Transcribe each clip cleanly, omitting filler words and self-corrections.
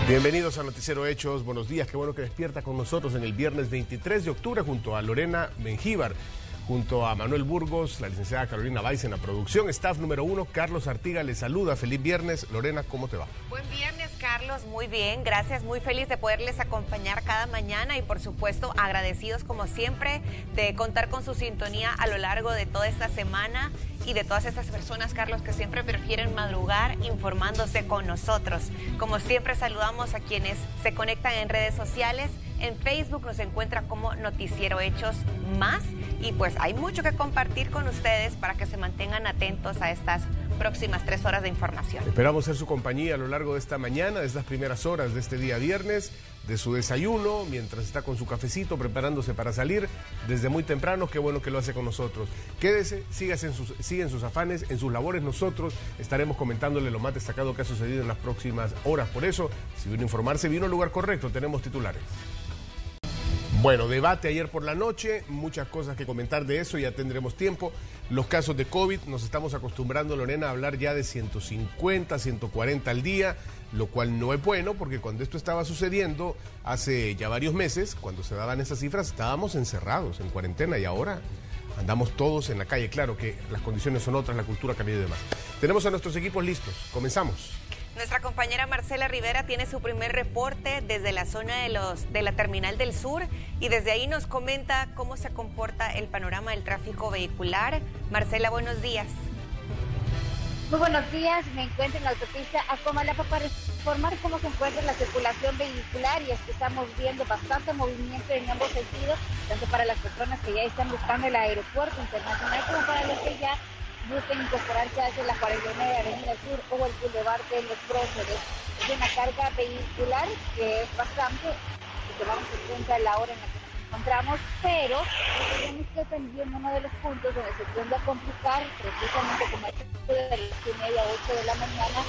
Bienvenidos a Noticiero Hechos, buenos días, qué bueno que despierta con nosotros en el viernes 23 de octubre junto a Lorena Mengíbar, junto a Manuel Burgos, la licenciada Carolina Weiss en la producción, staff número 1, Carlos Artiga les saluda, feliz viernes. Lorena, ¿cómo te va? Buen viernes, Carlos, muy bien, gracias, muy feliz de poderles acompañar cada mañana y por supuesto agradecidos como siempre de contar con su sintonía a lo largo de toda esta semana y de todas estas personas, Carlos, que siempre prefieren madrugar informándose con nosotros. Como siempre saludamos a quienes se conectan en redes sociales. En Facebook nos encuentra como Noticiero Hechos Más y pues hay mucho que compartir con ustedes para que se mantengan atentos a estas próximas 3 horas de información. Esperamos ser su compañía a lo largo de esta mañana, de estas primeras horas de este día viernes, de su desayuno, mientras está con su cafecito preparándose para salir desde muy temprano. Qué bueno que lo hace con nosotros. Quédese, siga en sus afanes, en sus labores. Nosotros estaremos comentándole lo más destacado que ha sucedido en las próximas horas. Por eso, si vino a informarse, vino al lugar correcto. Tenemos titulares. Bueno, debate ayer por la noche, muchas cosas que comentar de eso, ya tendremos tiempo. Los casos de COVID, nos estamos acostumbrando, Lorena, a hablar ya de 150, 140 al día, lo cual no es bueno porque cuando esto estaba sucediendo hace ya varios meses, cuando se daban esas cifras, estábamos encerrados en cuarentena y ahora andamos todos en la calle. Claro que las condiciones son otras, la cultura ha cambiado y demás. Tenemos a nuestros equipos listos, comenzamos. Nuestra compañera Marcela Rivera tiene su primer reporte desde la zona de la Terminal del Sur y desde ahí nos comenta cómo se comporta el panorama del tráfico vehicular. Marcela, buenos días. Muy buenos días, me encuentro en la autopista a Comalapa para informar cómo se encuentra la circulación vehicular y es que estamos viendo bastante movimiento en ambos sentidos, tanto para las personas que ya están buscando el aeropuerto internacional como para los que ya busquen incorporarse hacia la 49 Avenida Sur o el Boulevard de los Próceres. Es una carga vehicular que es bastante, y tomamos en cuenta la hora en la que nos encontramos, pero tenemos que también uno de los puntos donde se tiende a complicar, precisamente como el de las 7:30, 8 de la mañana,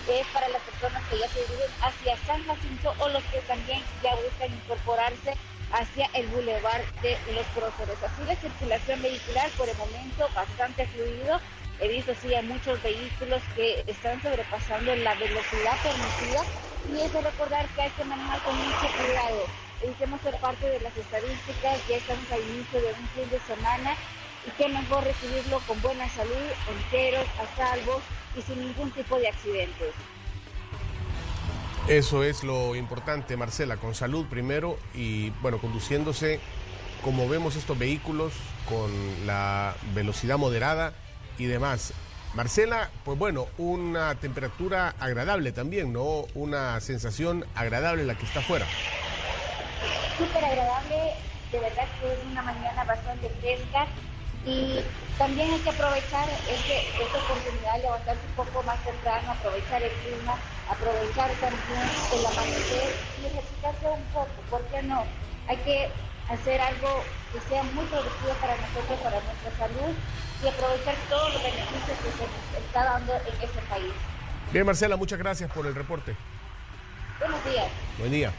es para las personas que ya se dirigen hacia San Jacinto o los que también ya buscan incorporarse hacia el Boulevard de los Próceres. Así la circulación vehicular por el momento bastante fluido. He visto sí a muchos vehículos que están sobrepasando la velocidad permitida y es de recordar que hay que manejar con mucho cuidado. Evitemos ser parte de las estadísticas, ya estamos al inicio de un fin de semana y qué mejor recibirlo con buena salud, enteros, a salvo y sin ningún tipo de accidentes. Eso es lo importante, Marcela, con salud primero y, bueno, conduciéndose como vemos estos vehículos con la velocidad moderada y demás. Marcela, pues bueno, una temperatura agradable también, ¿no? Una sensación agradable la que está afuera. Súper agradable, de verdad que es una mañana bastante fresca. Y también hay que aprovechar esta oportunidad de levantarse un poco más temprano, aprovechar el clima, aprovechar también el amanecer y ejercitarse un poco, ¿por qué no? Hay que hacer algo que sea muy productivo para nosotros, para nuestra salud y aprovechar todos los beneficios que se nos está dando en este país. Bien, Marcela, muchas gracias por el reporte. Buenos días. Buen día.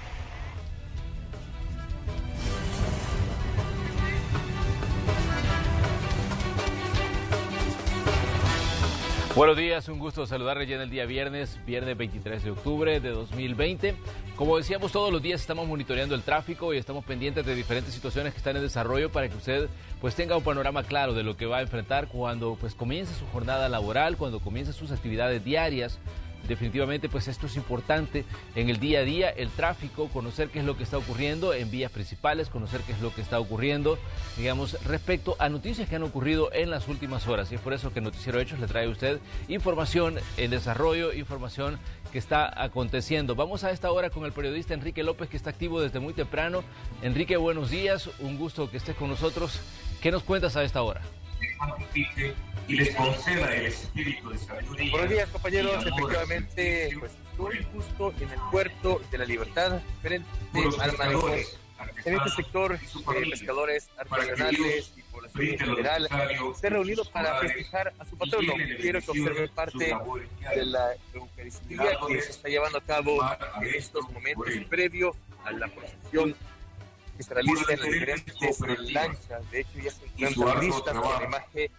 Buenos días, un gusto saludarles ya en el día viernes 23 de octubre de 2020. Como decíamos, todos los días estamos monitoreando el tráfico y estamos pendientes de diferentes situaciones que están en desarrollo para que usted pues tenga un panorama claro de lo que va a enfrentar cuando pues comience su jornada laboral, cuando comience sus actividades diarias. Definitivamente pues esto es importante en el día a día, el tráfico, conocer qué es lo que está ocurriendo en vías principales, conocer qué es lo que está ocurriendo, digamos, respecto a noticias que han ocurrido en las últimas horas. Y es por eso que Noticiero Hechos le trae a usted información en desarrollo, información que está aconteciendo. Vamos a esta hora con el periodista Enrique López, que está activo desde muy temprano. Enrique, buenos días, un gusto que estés con nosotros. ¿Qué nos cuentas a esta hora? Y les conceda el espíritu de sabiduría. Buenos días, compañeros. Efectivamente, pues estoy justo en el puerto de la Libertad, frente al malecón. En este sector, pescadores artesanales y población en general se han reunido para festejar a su patrono. Quiero que observen parte de la eucaristía que se está llevando a cabo en estos momentos previo a la procesión que se realiza en las diferentes lanchas. De hecho, ya se encuentran listas con la imagen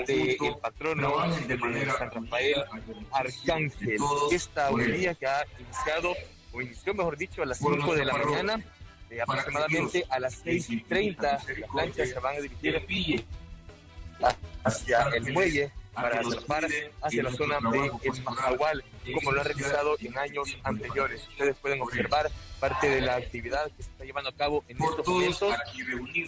del patrono de San Rafael Arcángel. Esta homilía que ha iniciado o inició, mejor dicho, a las 5 de la mañana. Aproximadamente a las 6:30 las lanchas se van a dirigir hacia el muelle para zarpar hacia la zona de El Majagual, como lo han realizado en años anteriores. Ustedes pueden observar parte de la actividad que se está llevando a cabo en estos momentos.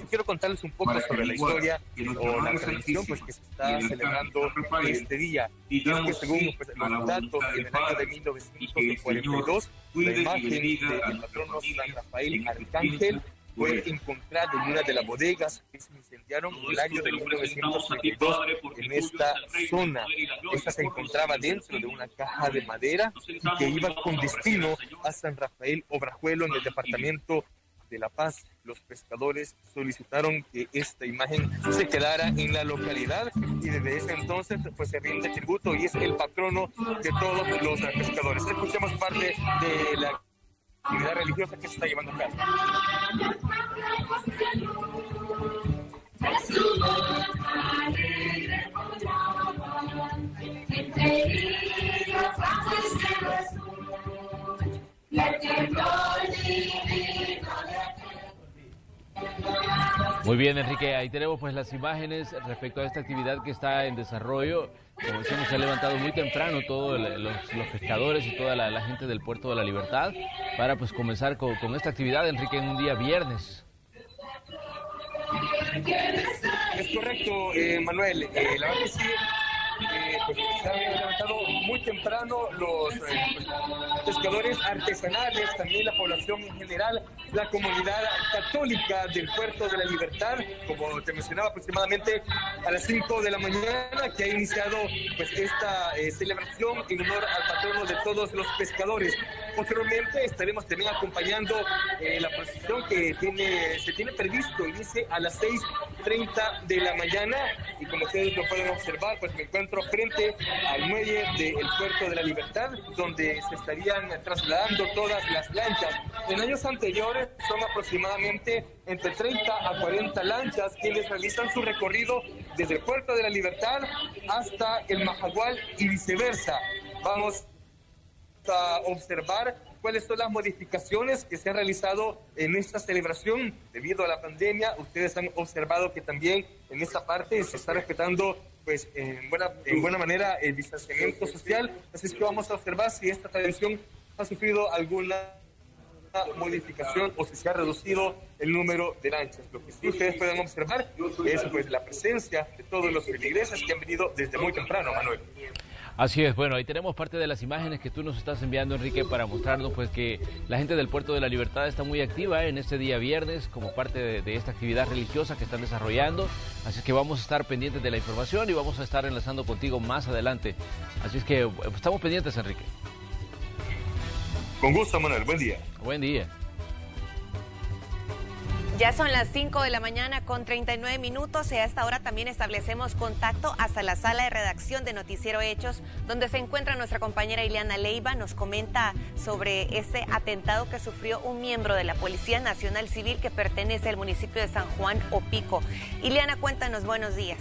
Quiero contarles un poco sobre la historia o la tradición pues, que se está celebrando este día. Y es que según pues, los datos, en el año de 1942, la imagen del patrono San Rafael Arcángel fue encontrada en una de las bodegas que se incendiaron en el año de 1932 en esta zona. Esta se encontraba dentro de una caja de madera y que iba con destino a San Rafael Obrajuelo en el departamento de La Paz. Los pescadores solicitaron que esta imagen se quedara en la localidad y desde ese entonces pues se rinde tributo y es el patrono de todos los pescadores. Escuchemos parte de la actividad religiosa que se está llevando a cabo. Muy bien, Enrique, ahí tenemos pues las imágenes respecto a esta actividad que está en desarrollo. Como decimos, se ha levantado muy temprano todos los pescadores y toda la gente del Puerto de la Libertad para pues comenzar con esta actividad, Enrique, en un día viernes. Es correcto, Manuel. La verdad que sí, pues, se han levantado muy temprano los pescadores artesanales, también la población en general, la comunidad católica del Puerto de la Libertad, como te mencionaba, aproximadamente a las 5 de la mañana, que ha iniciado pues esta celebración en honor al patrono de todos los pescadores. Posteriormente estaremos también acompañando la procesión que se tiene previsto inicie a las 6:30 de la mañana y como ustedes lo pueden observar, pues me encuentro frente al muelle del Puerto de la Libertad, donde se estarían trasladando todas las lanchas. En años anteriores son aproximadamente entre 30 a 40 lanchas quienes realizan su recorrido desde el Puerto de la Libertad hasta el Majagual y viceversa. Vamos a observar cuáles son las modificaciones que se han realizado en esta celebración debido a la pandemia. Ustedes han observado que también en esta parte se está respetando pues en buena manera el distanciamiento social, así es que vamos a observar si esta tradición ha sufrido alguna modificación o si se ha reducido el número de lanchas. Lo que sí ustedes pueden observar es pues la presencia de todos los feligreses que han venido desde muy temprano, Manuel. Así es, bueno, ahí tenemos parte de las imágenes que tú nos estás enviando, Enrique, para mostrarnos pues que la gente del Puerto de la Libertad está muy activa en este día viernes como parte de esta actividad religiosa que están desarrollando. Así es que vamos a estar pendientes de la información y vamos a estar enlazando contigo más adelante. Así es que estamos pendientes, Enrique. Con gusto, Manuel. Buen día. Buen día. Ya son las 5 de la mañana con 39 minutos y a esta hora también establecemos contacto hasta la sala de redacción de Noticiero Hechos, donde se encuentra nuestra compañera Ileana Leiva. Nos comenta sobre este atentado que sufrió un miembro de la Policía Nacional Civil que pertenece al municipio de San Juan Opico. Ileana, cuéntanos, buenos días.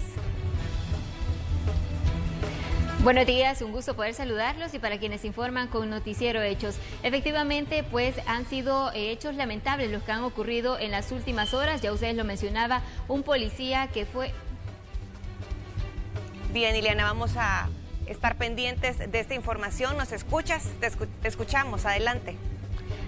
Buenos días, un gusto poder saludarlos y para quienes informan con Noticiero Hechos. Efectivamente, pues han sido hechos lamentables los que han ocurrido en las últimas horas. Ya ustedes lo mencionaba, un policía que fue... Bien, Ileana, vamos a estar pendientes de esta información. ¿Nos escuchas? Te escuchamos, adelante.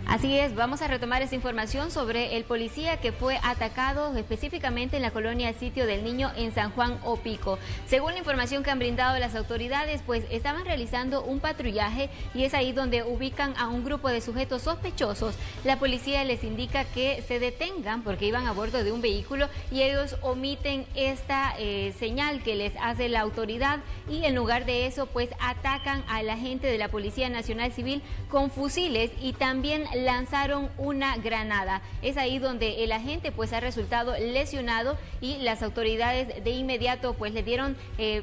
Así es, vamos a retomar esta información sobre el policía que fue atacado específicamente en la colonia Sitio del Niño en San Juan Opico. Según la información que han brindado las autoridades, pues estaban realizando un patrullaje y es ahí donde ubican a un grupo de sujetos sospechosos. La policía les indica que se detengan porque iban a bordo de un vehículo y ellos omiten esta señal que les hace la autoridad y en lugar de eso pues atacan a la gente de la Policía Nacional Civil con fusiles y también lanzaron una granada. Es ahí donde el agente pues ha resultado lesionado y las autoridades de inmediato pues le dieron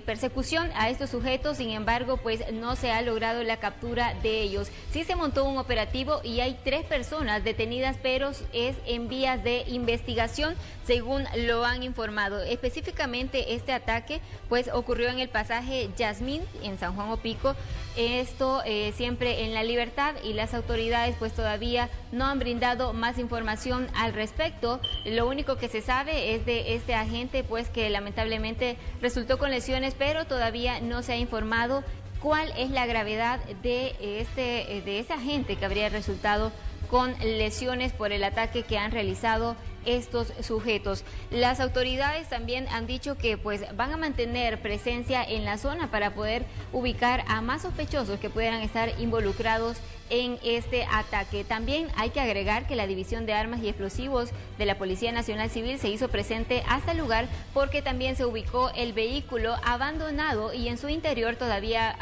persecución a estos sujetos. Sin embargo, pues no se ha logrado la captura de ellos. Sí se montó un operativo y hay 3 personas detenidas, pero es en vías de investigación, según lo han informado. Específicamente este ataque pues ocurrió en el pasaje Yasmín en San Juan Opico, esto siempre en La Libertad, y las autoridades pues todavía no han brindado más información al respecto. Lo único que se sabe es de este agente pues que lamentablemente resultó con lesiones, pero todavía no se ha informado cuál es la gravedad de ese agente que habría resultado con lesiones por el ataque que han realizado estos sujetos. Las autoridades también han dicho que pues van a mantener presencia en la zona para poder ubicar a más sospechosos que pudieran estar involucrados en este ataque. También hay que agregar que la División de Armas y Explosivos de la Policía Nacional Civil se hizo presente hasta el lugar porque también se ubicó el vehículo abandonado y en su interior todavía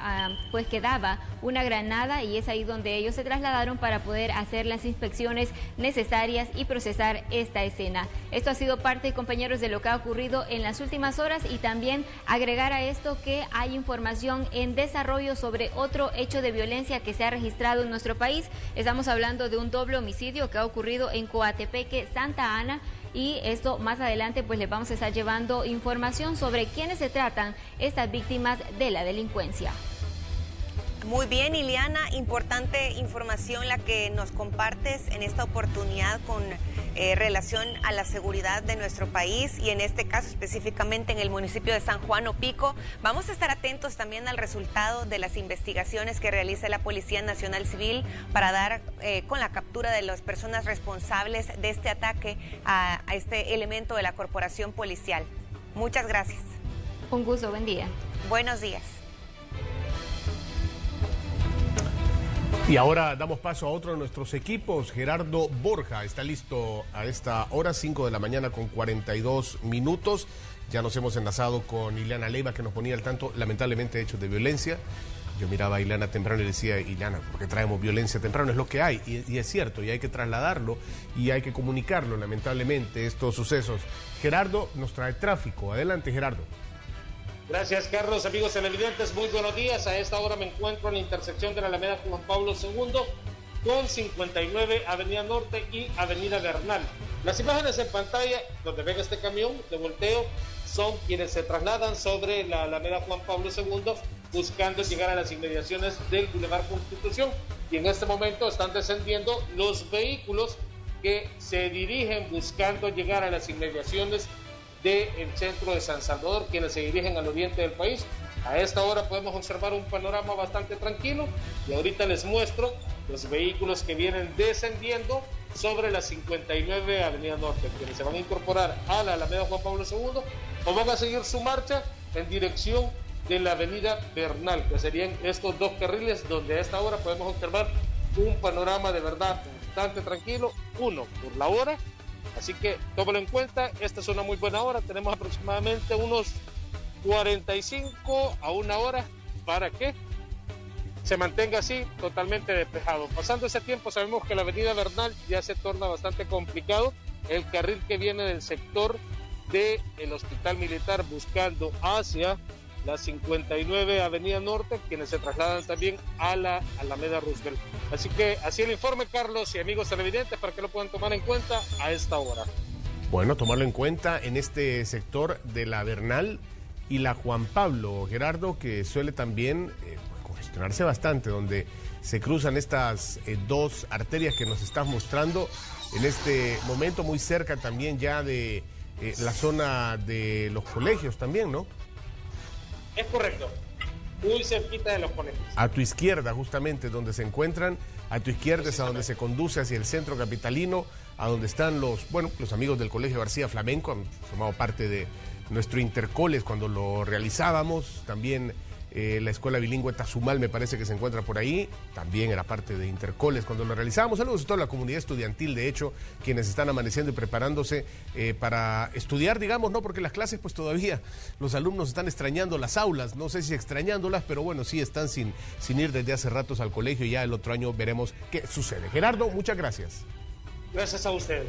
pues quedaba una granada, y es ahí donde ellos se trasladaron para poder hacer las inspecciones necesarias y procesar esta escena. Esto ha sido parte, compañeros, de lo que ha ocurrido en las últimas horas, y también agregar a esto que hay información en desarrollo sobre otro hecho de violencia que se ha registrado en nuestro país. Estamos hablando de un doble homicidio que ha ocurrido en Coatepeque, Santa Ana, y esto más adelante pues les vamos a estar llevando información sobre quiénes se tratan estas víctimas de la delincuencia. Muy bien, Ileana, importante información la que nos compartes en esta oportunidad con relación a la seguridad de nuestro país, y en este caso específicamente en el municipio de San Juan Opico. Vamos a estar atentos también al resultado de las investigaciones que realiza la Policía Nacional Civil para dar con la captura de las personas responsables de este ataque a este elemento de la corporación policial. Muchas gracias. Un gusto, buen día. Buenos días. Y ahora damos paso a otro de nuestros equipos. Gerardo Borja está listo a esta hora, 5 de la mañana con 42 minutos. Ya nos hemos enlazado con Ileana Leiva, que nos ponía al tanto, lamentablemente, hechos de violencia. Yo miraba a Ileana temprano y le decía: Ileana, ¿por qué traemos violencia temprano? Es lo que hay, y es cierto, y hay que trasladarlo y hay que comunicarlo, lamentablemente, estos sucesos. Gerardo nos trae tráfico. Adelante, Gerardo. Gracias, Carlos. Amigos televidentes, muy buenos días. A esta hora me encuentro en la intersección de la Alameda Juan Pablo II con 59 Avenida Norte y Avenida Bernal. Las imágenes en pantalla donde ven este camión de volteo son quienes se trasladan sobre la Alameda Juan Pablo II buscando llegar a las inmediaciones del Boulevard Constitución, y en este momento están descendiendo los vehículos que se dirigen buscando llegar a las inmediaciones del centro de San Salvador, quienes se dirigen al oriente del país. A esta hora podemos observar un panorama bastante tranquilo, y ahorita les muestro los vehículos que vienen descendiendo sobre la 59 Avenida Norte, quienes se van a incorporar a la Alameda Juan Pablo II o van a seguir su marcha en dirección de la Avenida Bernal, que serían estos dos carriles donde a esta hora podemos observar un panorama de verdad bastante tranquilo, uno por la hora. Así que tómalo en cuenta, esta es una muy buena hora, tenemos aproximadamente unos 45 a una hora para que se mantenga así totalmente despejado. Pasando ese tiempo sabemos que la Avenida Bernal ya se torna bastante complicado, el carril que viene del sector del Hospital Militar buscando hacia la 59 Avenida Norte, quienes se trasladan también a la Alameda Roosevelt. Así que así el informe, Carlos y amigos televidentes, para que lo puedan tomar en cuenta a esta hora. Bueno, tomarlo en cuenta en este sector de la Bernal y la Juan Pablo, Gerardo, que suele también congestionarse bastante, donde se cruzan estas dos arterias que nos estás mostrando en este momento, muy cerca también ya de la zona de los colegios también, ¿no? Es correcto, muy cerquita de los colegios. A tu izquierda, justamente, donde se encuentran, a tu izquierda es a donde se conduce hacia el centro capitalino, a donde están los amigos del Colegio García Flamenco, han formado parte de nuestro Intercoles cuando lo realizábamos, también la escuela bilingüe Tazumal me parece que se encuentra por ahí, también era parte de Intercoles cuando lo realizábamos. Saludos a toda la comunidad estudiantil, de hecho, quienes están amaneciendo y preparándose para estudiar, digamos, no, porque las clases pues todavía los alumnos están extrañando las aulas, no sé si extrañándolas, pero bueno, sí están sin ir desde hace ratos al colegio y ya el otro año veremos qué sucede. Gerardo, muchas gracias. Gracias a ustedes.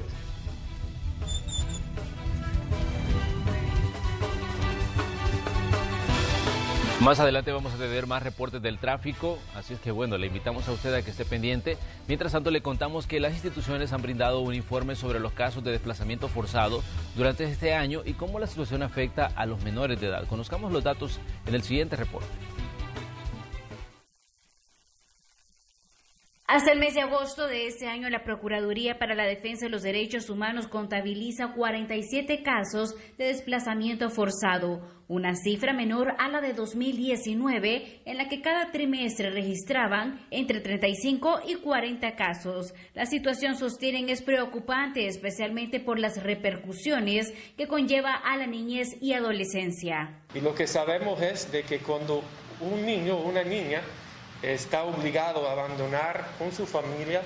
Más adelante vamos a tener más reportes del tráfico, así es que bueno, le invitamos a usted a que esté pendiente. Mientras tanto, le contamos que las instituciones han brindado un informe sobre los casos de desplazamiento forzado durante este año y cómo la situación afecta a los menores de edad. Conozcamos los datos en el siguiente reporte. Hasta el mes de agosto de este año, la Procuraduría para la Defensa de los Derechos Humanos contabiliza 47 casos de desplazamiento forzado, una cifra menor a la de 2019, en la que cada trimestre registraban entre 35 y 40 casos. La situación, sostienen, es preocupante, especialmente por las repercusiones que conlleva a la niñez y adolescencia. Y lo que sabemos es de que cuando un niño o una niña está obligado a abandonar con su familia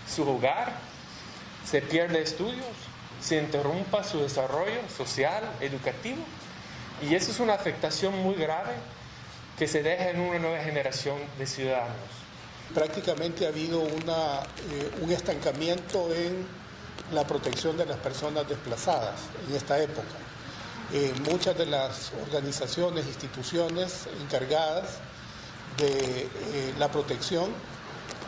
su hogar, se pierde estudios, se interrumpa su desarrollo social, educativo, y eso es una afectación muy grave que se deja en una nueva generación de ciudadanos. Prácticamente ha habido un estancamiento en la protección de las personas desplazadas en esta época. Muchas de las organizaciones, instituciones encargadas de la protección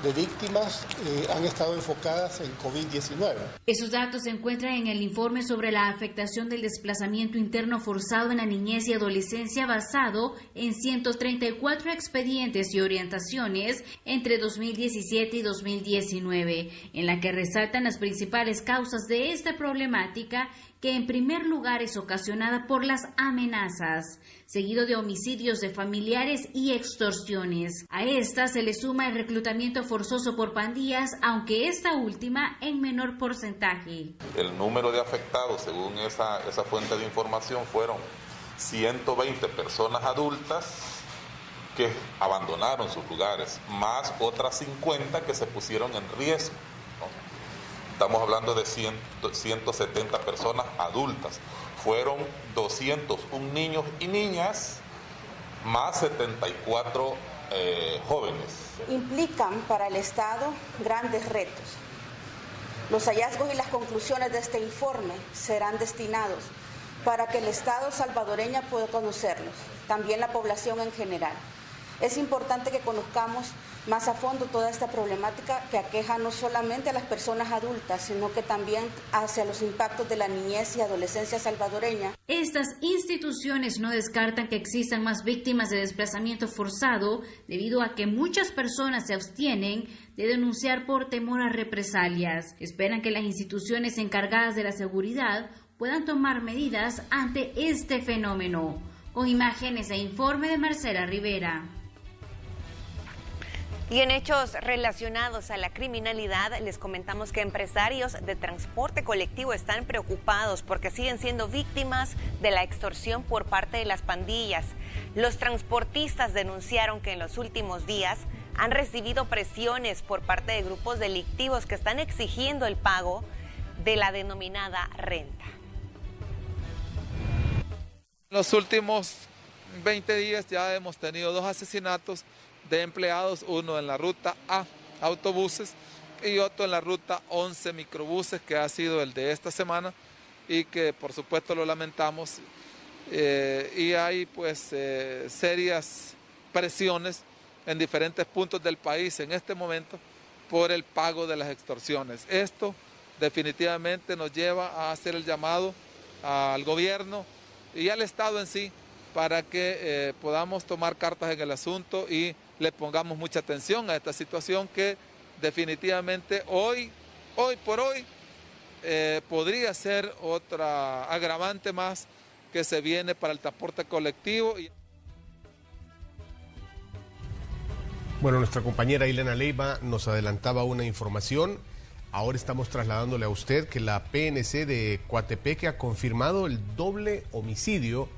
de víctimas han estado enfocadas en COVID-19. Esos datos se encuentran en el informe sobre la afectación del desplazamiento interno forzado en la niñez y adolescencia, basado en 134 expedientes y orientaciones entre 2017 y 2019, en la que resaltan las principales causas de esta problemática, que en primer lugar es ocasionada por las amenazas, seguido de homicidios de familiares y extorsiones. A esta se le suma el reclutamiento forzoso por pandillas, aunque esta última en menor porcentaje. El número de afectados, según esa fuente de información, fueron 120 personas adultas que abandonaron sus lugares, más otras 50 que se pusieron en riesgo. Estamos hablando de 170 personas adultas. Fueron 201 niños y niñas, más 74 jóvenes. Implican para el Estado grandes retos. Los hallazgos y las conclusiones de este informe serán destinados para que el Estado salvadoreño pueda conocerlos, también la población en general. Es importante que conozcamos más a fondo toda esta problemática que aqueja no solamente a las personas adultas, sino que también hacia los impactos de la niñez y adolescencia salvadoreña. Estas instituciones no descartan que existan más víctimas de desplazamiento forzado, debido a que muchas personas se abstienen de denunciar por temor a represalias. Esperan que las instituciones encargadas de la seguridad puedan tomar medidas ante este fenómeno. Con imágenes e informe de Marcela Rivera. Y en hechos relacionados a la criminalidad, les comentamos que empresarios de transporte colectivo están preocupados porque siguen siendo víctimas de la extorsión por parte de las pandillas. Los transportistas denunciaron que en los últimos días han recibido presiones por parte de grupos delictivos que están exigiendo el pago de la denominada renta. En los últimos 20 días ya hemos tenido 2 asesinatos de empleados, uno en la ruta A, autobuses, y otro en la ruta 11, microbuses, que ha sido el de esta semana y que por supuesto lo lamentamos. Y hay pues serias presiones en diferentes puntos del país en este momento por el pago de las extorsiones. Esto definitivamente nos lleva a hacer el llamado al gobierno y al Estado en sí para que podamos tomar cartas en el asunto y le pongamos mucha atención a esta situación que definitivamente hoy por hoy podría ser otra agravante más que se viene para el transporte colectivo. Bueno, nuestra compañera Ilena Leiva nos adelantaba una información. Ahora estamos trasladándole a usted que la PNC de Coatepeque ha confirmado el doble homicidio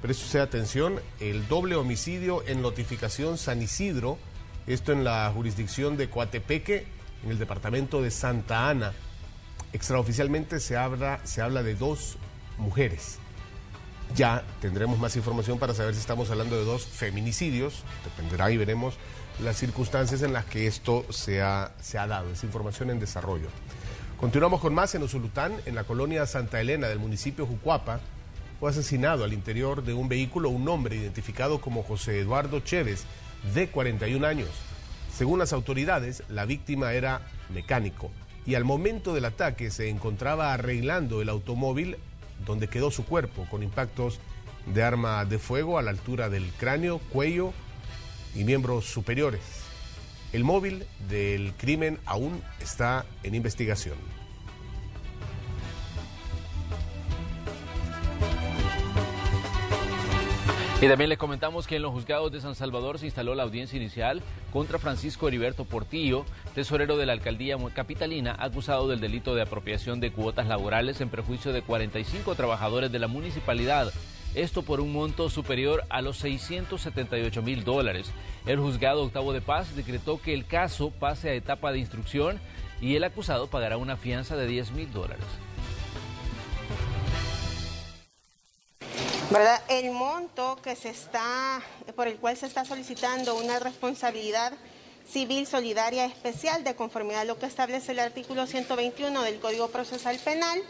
Preste usted atención, el doble homicidio en notificación San Isidro, esto en la jurisdicción de Coatepeque, en el departamento de Santa Ana. Extraoficialmente se habla de 2 mujeres. Ya tendremos más información para saber si estamos hablando de 2 feminicidios. Dependerá y veremos las circunstancias en las que esto se ha dado. Es información en desarrollo. Continuamos con más en Usulután, en la colonia Santa Elena del municipio Jucuapa. Fue asesinado al interior de un vehículo un hombre identificado como José Eduardo Chévez, de 41 años. Según las autoridades, la víctima era mecánico y al momento del ataque se encontraba arreglando el automóvil donde quedó su cuerpo, con impactos de arma de fuego a la altura del cráneo, cuello y miembros superiores. El móvil del crimen aún está en investigación. Y también les comentamos que en los juzgados de San Salvador se instaló la audiencia inicial contra Francisco Heriberto Portillo, tesorero de la alcaldía capitalina, acusado del delito de apropiación de cuotas laborales en perjuicio de 45 trabajadores de la municipalidad. Esto por un monto superior a los $678,000. El juzgado octavo de paz decretó que el caso pase a etapa de instrucción y el acusado pagará una fianza de $10,000. ¿Verdad? El monto por el cual se está solicitando una responsabilidad civil solidaria especial de conformidad a lo que establece el artículo 121 del Código Procesal Penal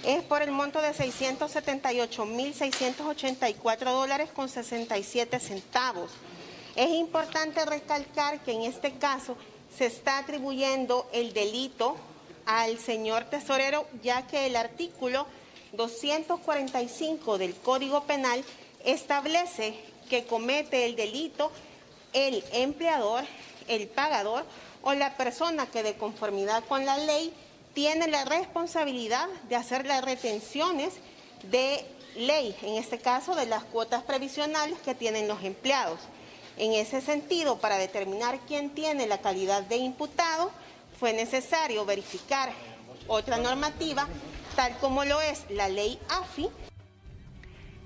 es por el monto de $678,684,67. Es importante recalcar que en este caso se está atribuyendo el delito al señor tesorero, ya que el artículo 245 del Código Penal establece que comete el delito el empleador, el pagador o la persona que de conformidad con la ley tiene la responsabilidad de hacer las retenciones de ley, en este caso de las cuotas previsionales que tienen los empleados. En ese sentido, para determinar quién tiene la calidad de imputado, fue necesario verificar otra normativa, tal como lo es la ley AFI.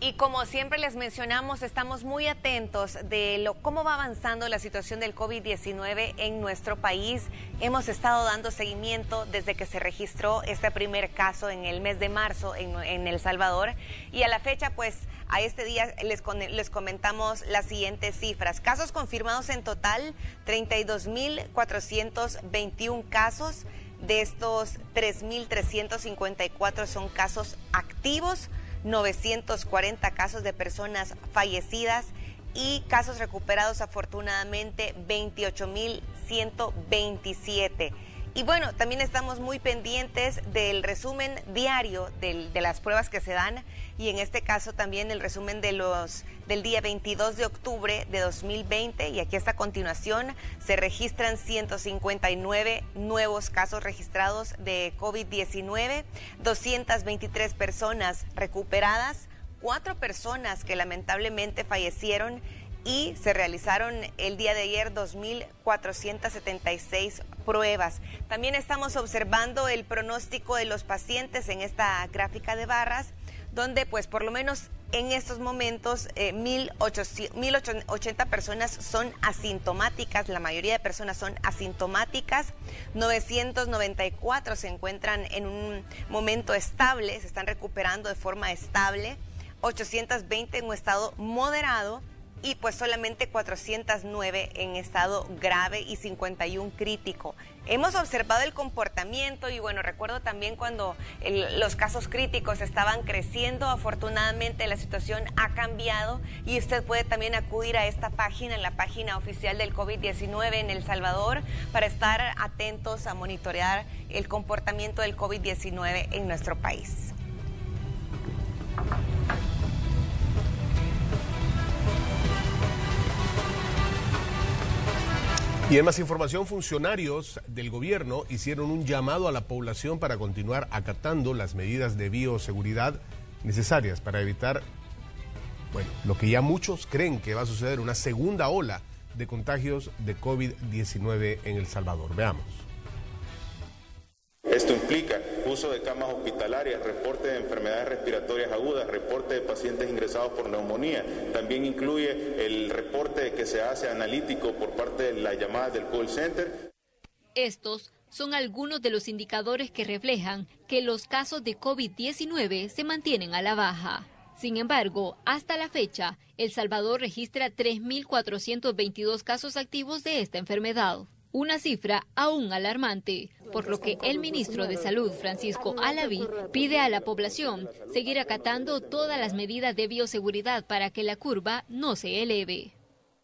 Y como siempre les mencionamos, estamos muy atentos de cómo va avanzando la situación del COVID-19 en nuestro país. Hemos estado dando seguimiento desde que se registró este primer caso en el mes de marzo en El Salvador. Y a la fecha, pues, a este día les comentamos las siguientes cifras. Casos confirmados en total, 32,421 casos. De estos, 3,354 son casos activos, 940 casos de personas fallecidas y casos recuperados afortunadamente 28,127. Y bueno, también estamos muy pendientes del resumen diario de las pruebas que se dan y en este caso también el resumen del día 22 de octubre de 2020 y aquí está a continuación. Se registran 159 nuevos casos registrados de COVID-19, 223 personas recuperadas, 4 personas que lamentablemente fallecieron y se realizaron el día de ayer 2,476 pruebas. También estamos observando el pronóstico de los pacientes en esta gráfica de barras, donde pues por lo menos en estos momentos 1,080 personas son asintomáticas, la mayoría de personas son asintomáticas, 994 se encuentran en un momento estable, se están recuperando de forma estable, 820 en un estado moderado, y pues solamente 409 en estado grave y 51 crítico. Hemos observado el comportamiento y bueno, recuerdo también cuando los casos críticos estaban creciendo, afortunadamente la situación ha cambiado y usted puede también acudir a esta página, en la página oficial del COVID-19 en El Salvador, para estar atentos a monitorear el comportamiento del COVID-19 en nuestro país. Y en más información, funcionarios del gobierno hicieron un llamado a la población para continuar acatando las medidas de bioseguridad necesarias para evitar, bueno, lo que ya muchos creen que va a suceder, una segunda ola de contagios de COVID-19 en El Salvador. Veamos. Esto implica uso de camas hospitalarias, reporte de enfermedades respiratorias agudas, reporte de pacientes ingresados por neumonía. También incluye el reporte que se hace analítico por parte de las llamadas del call center. Estos son algunos de los indicadores que reflejan que los casos de COVID-19 se mantienen a la baja. Sin embargo, hasta la fecha, El Salvador registra 3.422 casos activos de esta enfermedad, una cifra aún alarmante, por lo que el ministro de Salud, Francisco Alaví, pide a la población seguir acatando todas las medidas de bioseguridad para que la curva no se eleve.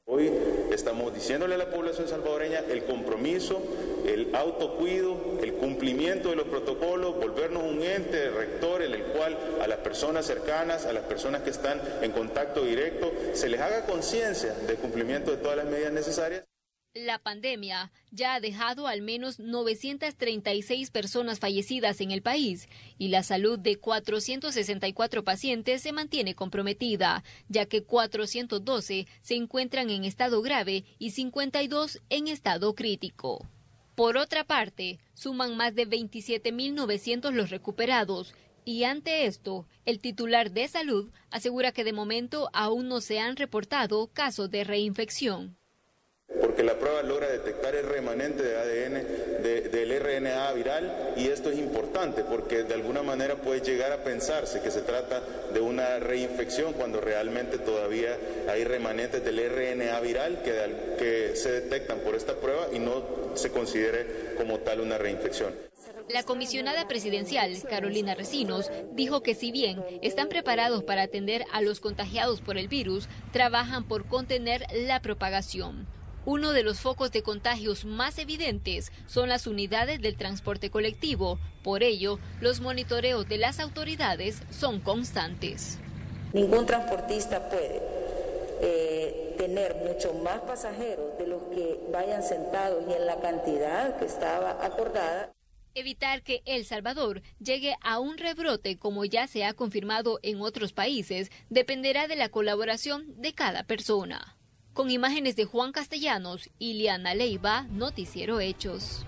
Hoy estamos diciéndole a la población salvadoreña el compromiso, el autocuido, el cumplimiento de los protocolos, volvernos un ente rector en el cual a las personas cercanas, a las personas que están en contacto directo, se les haga conciencia del cumplimiento de todas las medidas necesarias. La pandemia ya ha dejado al menos 936 personas fallecidas en el país y la salud de 464 pacientes se mantiene comprometida, ya que 412 se encuentran en estado grave y 52 en estado crítico. Por otra parte, suman más de 27.900 los recuperados y ante esto, el titular de salud asegura que de momento aún no se han reportado casos de reinfección. Porque la prueba logra detectar el remanente de ADN del RNA viral y esto es importante porque de alguna manera puede llegar a pensarse que se trata de una reinfección cuando realmente todavía hay remanentes del RNA viral que se detectan por esta prueba y no se considere como tal una reinfección. La comisionada presidencial, Carolina Recinos, dijo que si bien están preparados para atender a los contagiados por el virus, trabajan por contener la propagación. Uno de los focos de contagios más evidentes son las unidades del transporte colectivo. Por ello, los monitoreos de las autoridades son constantes. Ningún transportista puede tener mucho más pasajeros de los que vayan sentados y en la cantidad que estaba acordada. Evitar que El Salvador llegue a un rebrote como ya se ha confirmado en otros países dependerá de la colaboración de cada persona. Con imágenes de Juan Castellanos, Iliana Leiva, Noticiero Hechos.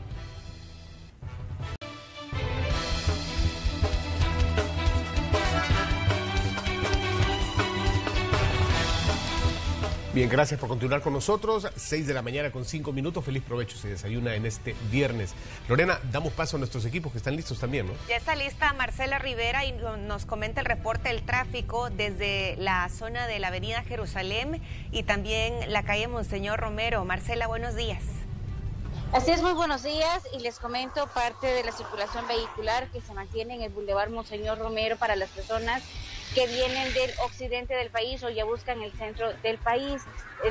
Bien, gracias por continuar con nosotros. 6 de la mañana con 5 minutos. Feliz provecho, se desayuna en este viernes. Lorena, damos paso a nuestros equipos que están listos también, ¿no? Ya está lista Marcela Rivera y nos comenta el reporte del tráfico desde la zona de la avenida Jerusalén y también la calle Monseñor Romero. Marcela, buenos días. Así es, muy buenos días y les comento parte de la circulación vehicular que se mantiene en el Boulevard Monseñor Romero para las personas que vienen del occidente del país o ya buscan el centro del país.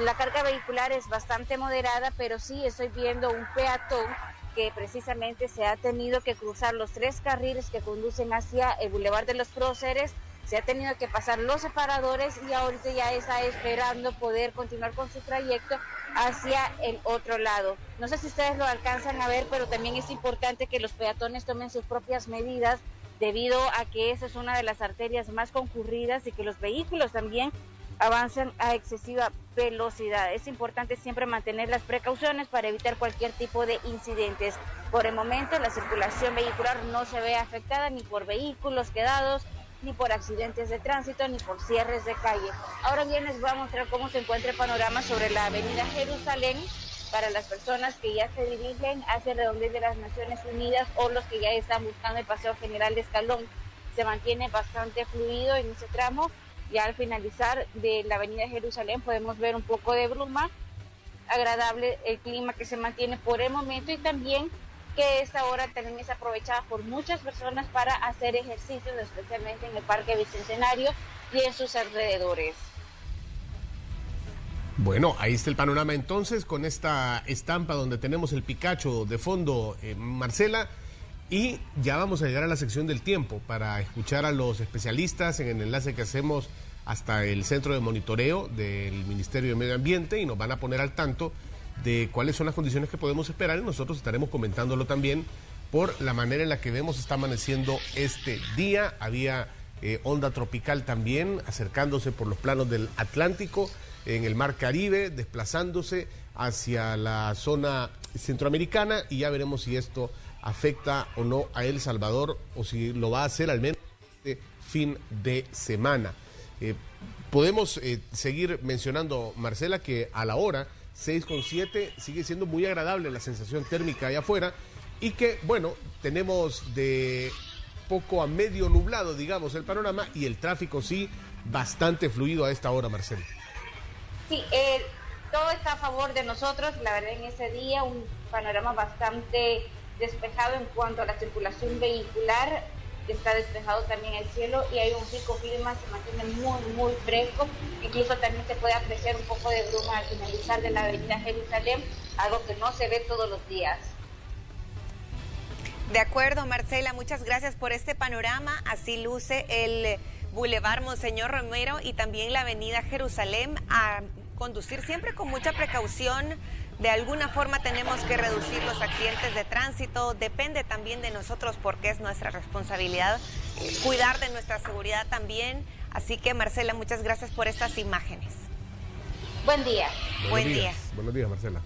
La carga vehicular es bastante moderada, pero sí estoy viendo un peatón que precisamente se ha tenido que cruzar los 3 carriles que conducen hacia el Boulevard de los Próceres. Se ha tenido que pasar los separadores y ahorita ya está esperando poder continuar con su trayecto hacia el otro lado. No sé si ustedes lo alcanzan a ver, pero también es importante que los peatones tomen sus propias medidas debido a que esa es una de las arterias más concurridas y que los vehículos también avanzan a excesiva velocidad. Es importante siempre mantener las precauciones para evitar cualquier tipo de incidentes. Por el momento la circulación vehicular no se ve afectada ni por vehículos quedados, ni por accidentes de tránsito, ni por cierres de calle. Ahora bien, les voy a mostrar cómo se encuentra el panorama sobre la avenida Jerusalén para las personas que ya se dirigen hacia el redondel de las Naciones Unidas o los que ya están buscando el Paseo General de Escalón. Se mantiene bastante fluido en ese tramo. Ya al finalizar de la avenida Jerusalén podemos ver un poco de bruma. Agradable el clima que se mantiene por el momento y también que esta hora también es aprovechada por muchas personas para hacer ejercicios, especialmente en el Parque Bicentenario y en sus alrededores. Bueno, ahí está el panorama entonces con esta estampa donde tenemos el Picacho de fondo, Marcela, y ya vamos a llegar a la sección del tiempo para escuchar a los especialistas en el enlace que hacemos hasta el centro de monitoreo del Ministerio de Medio Ambiente y nos van a poner al tanto de cuáles son las condiciones que podemos esperar y nosotros estaremos comentándolo también por la manera en la que vemos está amaneciendo este día. Había onda tropical también acercándose por los planos del Atlántico en el Mar Caribe, desplazándose hacia la zona centroamericana y ya veremos si esto afecta o no a El Salvador, o si lo va a hacer al menos este fin de semana. Podemos seguir mencionando, Marcela, que a la hora 6:07 sigue siendo muy agradable la sensación térmica allá afuera y que, bueno, tenemos de poco a medio nublado, digamos, el panorama, y el tráfico sí bastante fluido a esta hora, Marcela. Sí, todo está a favor de nosotros, la verdad, en ese día un panorama bastante despejado en cuanto a la circulación vehicular. Está despejado también el cielo y hay un rico clima, se mantiene muy fresco. Incluso también se puede apreciar un poco de bruma al finalizar de la avenida Jerusalén, algo que no se ve todos los días. De acuerdo, Marcela, muchas gracias por este panorama. Así luce el Boulevard Monseñor Romero y también la avenida Jerusalén. A conducir siempre con mucha precaución. De alguna forma tenemos que reducir los accidentes de tránsito. Depende también de nosotros porque es nuestra responsabilidad cuidar de nuestra seguridad también. Así que, Marcela, muchas gracias por estas imágenes. Buen día. Buen día. Buenos días, Marcela.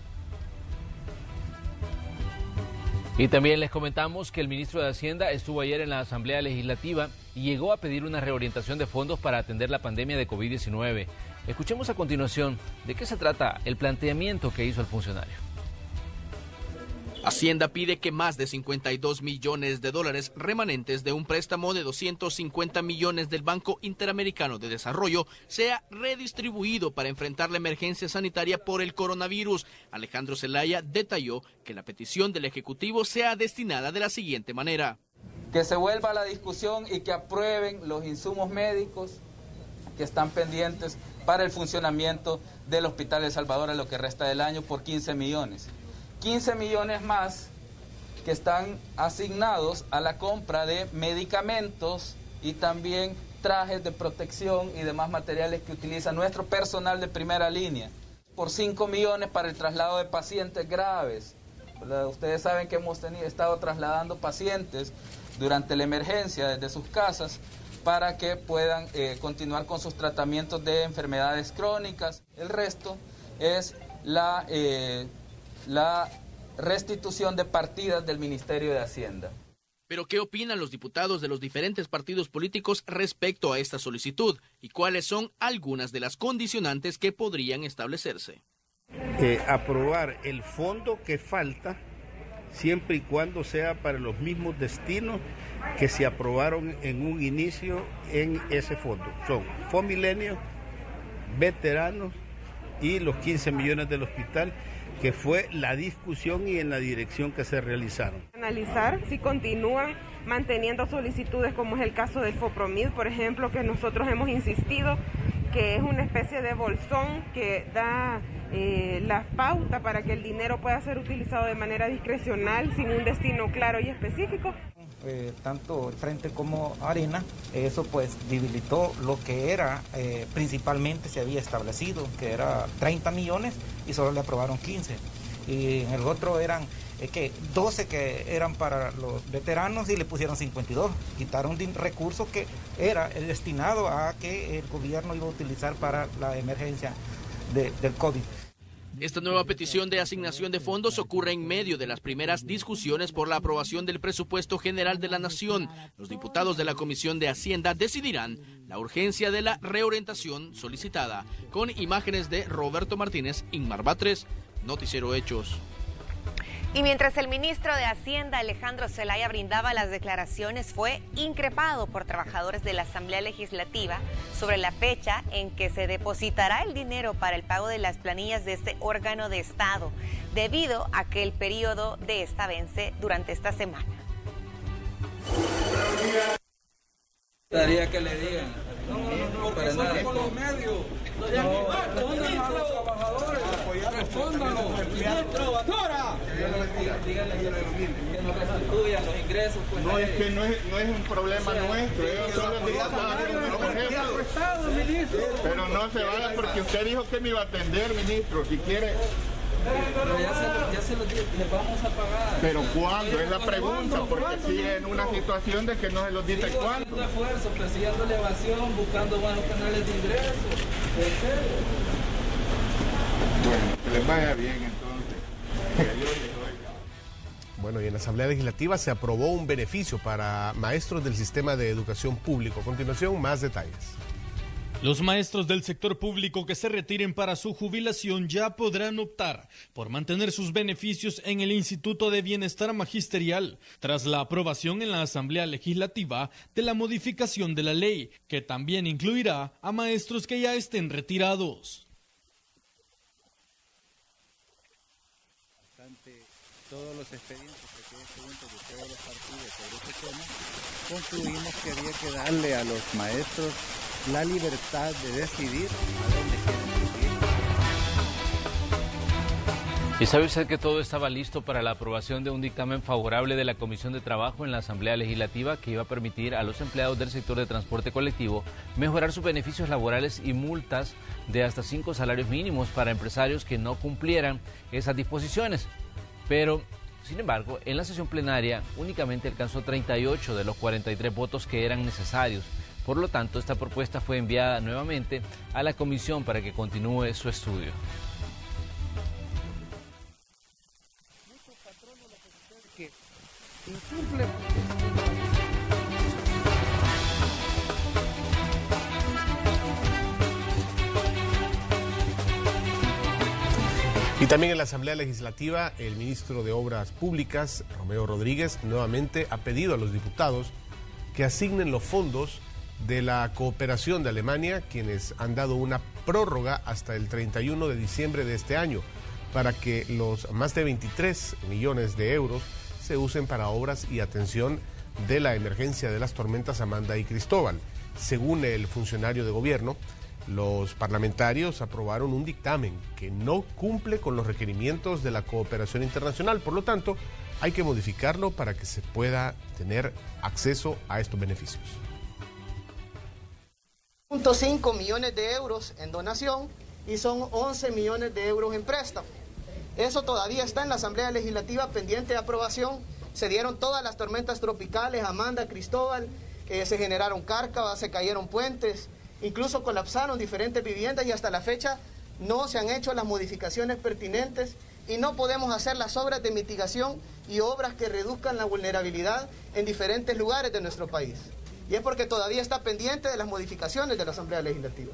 Y también les comentamos que el ministro de Hacienda estuvo ayer en la Asamblea Legislativa y llegó a pedir una reorientación de fondos para atender la pandemia de COVID-19. Escuchemos a continuación de qué se trata el planteamiento que hizo el funcionario. Hacienda pide que más de 52 millones de dólares remanentes de un préstamo de 250 millones del Banco Interamericano de Desarrollo sea redistribuido para enfrentar la emergencia sanitaria por el coronavirus. Alejandro Zelaya detalló que la petición del Ejecutivo sea destinada de la siguiente manera. Que se vuelva a la discusión y que aprueben los insumos médicos que están pendientes para el funcionamiento del Hospital de El Salvador en lo que resta del año por 15 millones. 15 millones más que están asignados a la compra de medicamentos y también trajes de protección y demás materiales que utiliza nuestro personal de primera línea. Por 5 millones para el traslado de pacientes graves. Ustedes saben que hemos estado trasladando pacientes durante la emergencia desde sus casas para que puedan continuar con sus tratamientos de enfermedades crónicas. El resto es la restitución de partidas del Ministerio de Hacienda. Pero ¿qué opinan los diputados de los diferentes partidos políticos respecto a esta solicitud? ¿Y cuáles son algunas de las condicionantes que podrían establecerse? Aprobar el fondo que falta, siempre y cuando sea para los mismos destinos que se aprobaron en un inicio en ese fondo. Son Fomilenio, veteranos y los 15 millones del hospital, que fue la discusión y en la dirección que se realizaron. Analizar si continúan manteniendo solicitudes, como es el caso del FOPROMID, por ejemplo, que nosotros hemos insistido que es una especie de bolsón que da la pauta para que el dinero pueda ser utilizado de manera discrecional, sin un destino claro y específico. Tanto el Frente como Arena, eso pues debilitó lo que era, principalmente se había establecido, que era 30 millones y solo le aprobaron 15. Y en el otro eran 12 que eran para los veteranos y le pusieron 52. Quitaron recursos que era el destinado a que el gobierno iba a utilizar para la emergencia del COVID. Esta nueva petición de asignación de fondos ocurre en medio de las primeras discusiones por la aprobación del presupuesto general de la Nación. Los diputados de la Comisión de Hacienda decidirán la urgencia de la reorientación solicitada. Con imágenes de Roberto Martínez, Inmar Batres, Noticiero Hechos. Y mientras el ministro de Hacienda, Alejandro Zelaya, brindaba las declaraciones, fue increpado por trabajadores de la Asamblea Legislativa sobre la fecha en que se depositará el dinero para el pago de las planillas de este órgano de Estado, debido a que el periodo de esta vence durante esta semana. Daría que le digan. No, para nada. Por los medios. Respondan a los trabajadores. Respóndanlo. Ministro, Batora. Díganle que no restituyan los ingresos. Pues, no, es que no es un problema nuestro. Ellos son los diputados, por ejemplo. Pero no se vaya porque usted dijo que me iba a atender, ministro. Si quiere... Pero ya se lo dije, le vamos a pagar. ¿Pero cuándo? Es la pregunta, porque sigue en una situación de que no se los dice cuándo. Haciendo esfuerzo, persiguiendo la evasión, buscando buenos canales de ingresos. Bueno, que les vaya bien entonces. Que Dios les oiga. Bueno, y en la Asamblea Legislativa se aprobó un beneficio para maestros del sistema de educación público. A continuación, más detalles. Los maestros del sector público que se retiren para su jubilación ya podrán optar por mantener sus beneficios en el Instituto de Bienestar Magisterial, tras la aprobación en la Asamblea Legislativa de la modificación de la ley, que también incluirá a maestros que ya estén retirados. Todos los expedientes que queden juntos de todos los partidos sobre este tema, concluimos que había que darle a los maestros la libertad de decidir a dónde quieren ir. ¿Y sabe usted que todo estaba listo para la aprobación de un dictamen favorable de la Comisión de Trabajo en la Asamblea Legislativa que iba a permitir a los empleados del sector de transporte colectivo mejorar sus beneficios laborales y multas de hasta 5 salarios mínimos para empresarios que no cumplieran esas disposiciones? Pero, sin embargo, en la sesión plenaria únicamente alcanzó 38 de los 43 votos que eran necesarios. Por lo tanto, esta propuesta fue enviada nuevamente a la comisión para que continúe su estudio. Y también en la Asamblea Legislativa, el ministro de Obras Públicas, Romeo Rodríguez, nuevamente ha pedido a los diputados que asignen los fondos de la cooperación de Alemania, quienes han dado una prórroga hasta el 31 de diciembre de este año, para que los más de 23 millones de euros se usen para obras y atención de la emergencia de las tormentas Amanda y Cristóbal. Según el funcionario de gobierno, los parlamentarios aprobaron un dictamen que no cumple con los requerimientos de la cooperación internacional. Por lo tanto, hay que modificarlo para que se pueda tener acceso a estos beneficios. 0.5 millones de euros en donación y son 11 millones de euros en préstamo. Eso todavía está en la Asamblea Legislativa pendiente de aprobación. Se dieron todas las tormentas tropicales, Amanda, Cristóbal, se generaron cárcavas, se cayeron puentes, incluso colapsaron diferentes viviendas y hasta la fecha no se han hecho las modificaciones pertinentes y no podemos hacer las obras de mitigación y obras que reduzcan la vulnerabilidad en diferentes lugares de nuestro país. Y es porque todavía está pendiente de las modificaciones de la Asamblea Legislativa.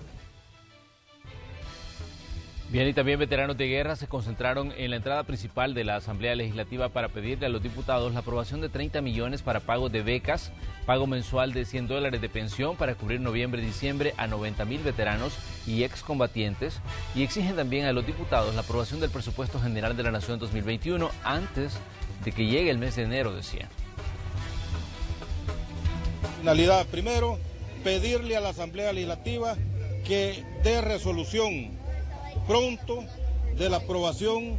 Bien, y también veteranos de guerra se concentraron en la entrada principal de la Asamblea Legislativa para pedirle a los diputados la aprobación de 30 millones para pagos de becas, pago mensual de $100 de pensión para cubrir noviembre y diciembre a 90,000 veteranos y excombatientes, y exigen también a los diputados la aprobación del presupuesto general de la Nación 2021 antes de que llegue el mes de enero, decían. Finalidad, primero, pedirle a la Asamblea Legislativa que dé resolución pronto de la aprobación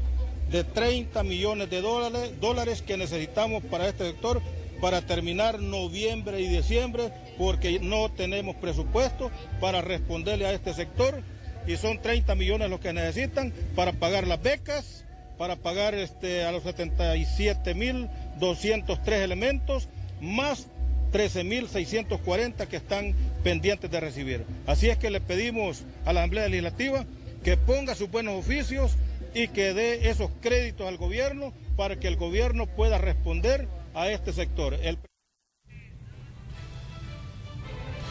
de 30 millones de dólares que necesitamos para este sector para terminar noviembre y diciembre, porque no tenemos presupuesto para responderle a este sector y son 30 millones los que necesitan para pagar las becas, para pagar a los 77.203 elementos, más 13.640 que están pendientes de recibir. Así es que le pedimos a la Asamblea Legislativa que ponga sus buenos oficios y que dé esos créditos al gobierno para que el gobierno pueda responder a este sector.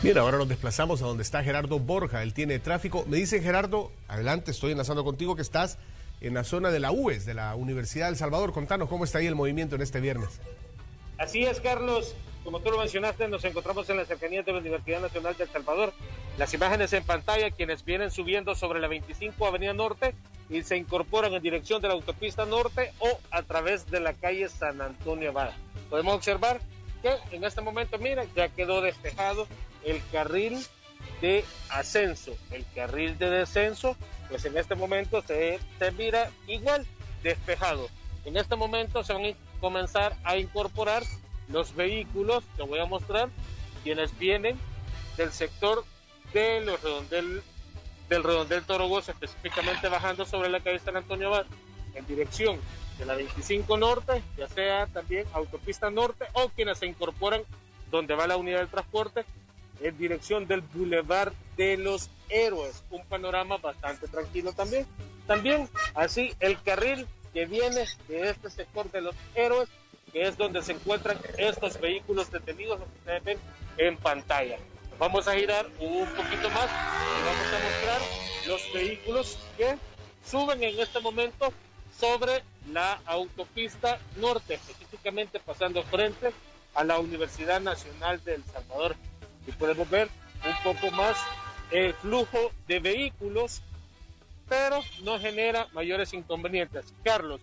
Bien, ahora nos desplazamos a donde está Gerardo Borja, él tiene tráfico. Me dice Gerardo, adelante, estoy enlazando contigo, que estás en la zona de la UES, de la Universidad de El Salvador. Contanos cómo está ahí el movimiento en este viernes. Así es, Carlos. Como tú lo mencionaste, nos encontramos en las cercanías de la Universidad Nacional de El Salvador. Las imágenes en pantalla, quienes vienen subiendo sobre la 25 Avenida Norte y se incorporan en dirección de la autopista Norte o a través de la calle San Antonio Abad. Podemos observar que en este momento, mira, ya quedó despejado el carril de ascenso. El carril de descenso, pues en este momento se mira igual despejado. En este momento se van a comenzar a incorporar los vehículos, te voy a mostrar, quienes vienen del sector de los del redondel Torogoz, específicamente bajando sobre la calle San Antonio Abad, en dirección de la 25 Norte, ya sea también autopista Norte, o quienes se incorporan donde va la unidad del transporte, en dirección del Boulevard de los Héroes. Un panorama bastante tranquilo también. También, así, el carril que viene de este sector de los Héroes que es donde se encuentran estos vehículos detenidos, los que ustedes ven en pantalla. Vamos a girar un poquito más y vamos a mostrar los vehículos que suben en este momento sobre la autopista norte, específicamente pasando frente a la Universidad Nacional de El Salvador. Y podemos ver un poco más el flujo de vehículos, pero no genera mayores inconvenientes. Carlos,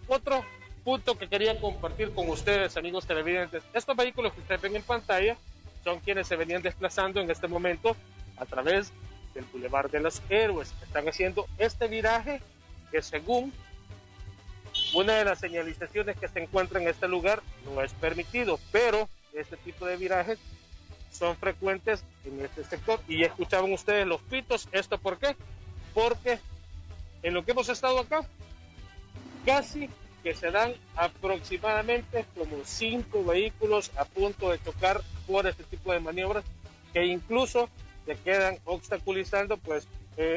otro punto que quería compartir con ustedes, amigos televidentes, estos vehículos que ustedes ven en pantalla son quienes se venían desplazando en este momento a través del Boulevard de los Héroes. Están haciendo este viraje que, según una de las señalizaciones que se encuentra en este lugar, no es permitido, pero este tipo de virajes son frecuentes en este sector. Y escuchaban ustedes los pitos. ¿Esto por qué? Porque en lo que hemos estado acá, casi que se dan aproximadamente como 5 vehículos a punto de chocar por este tipo de maniobras, que incluso se quedan obstaculizando pues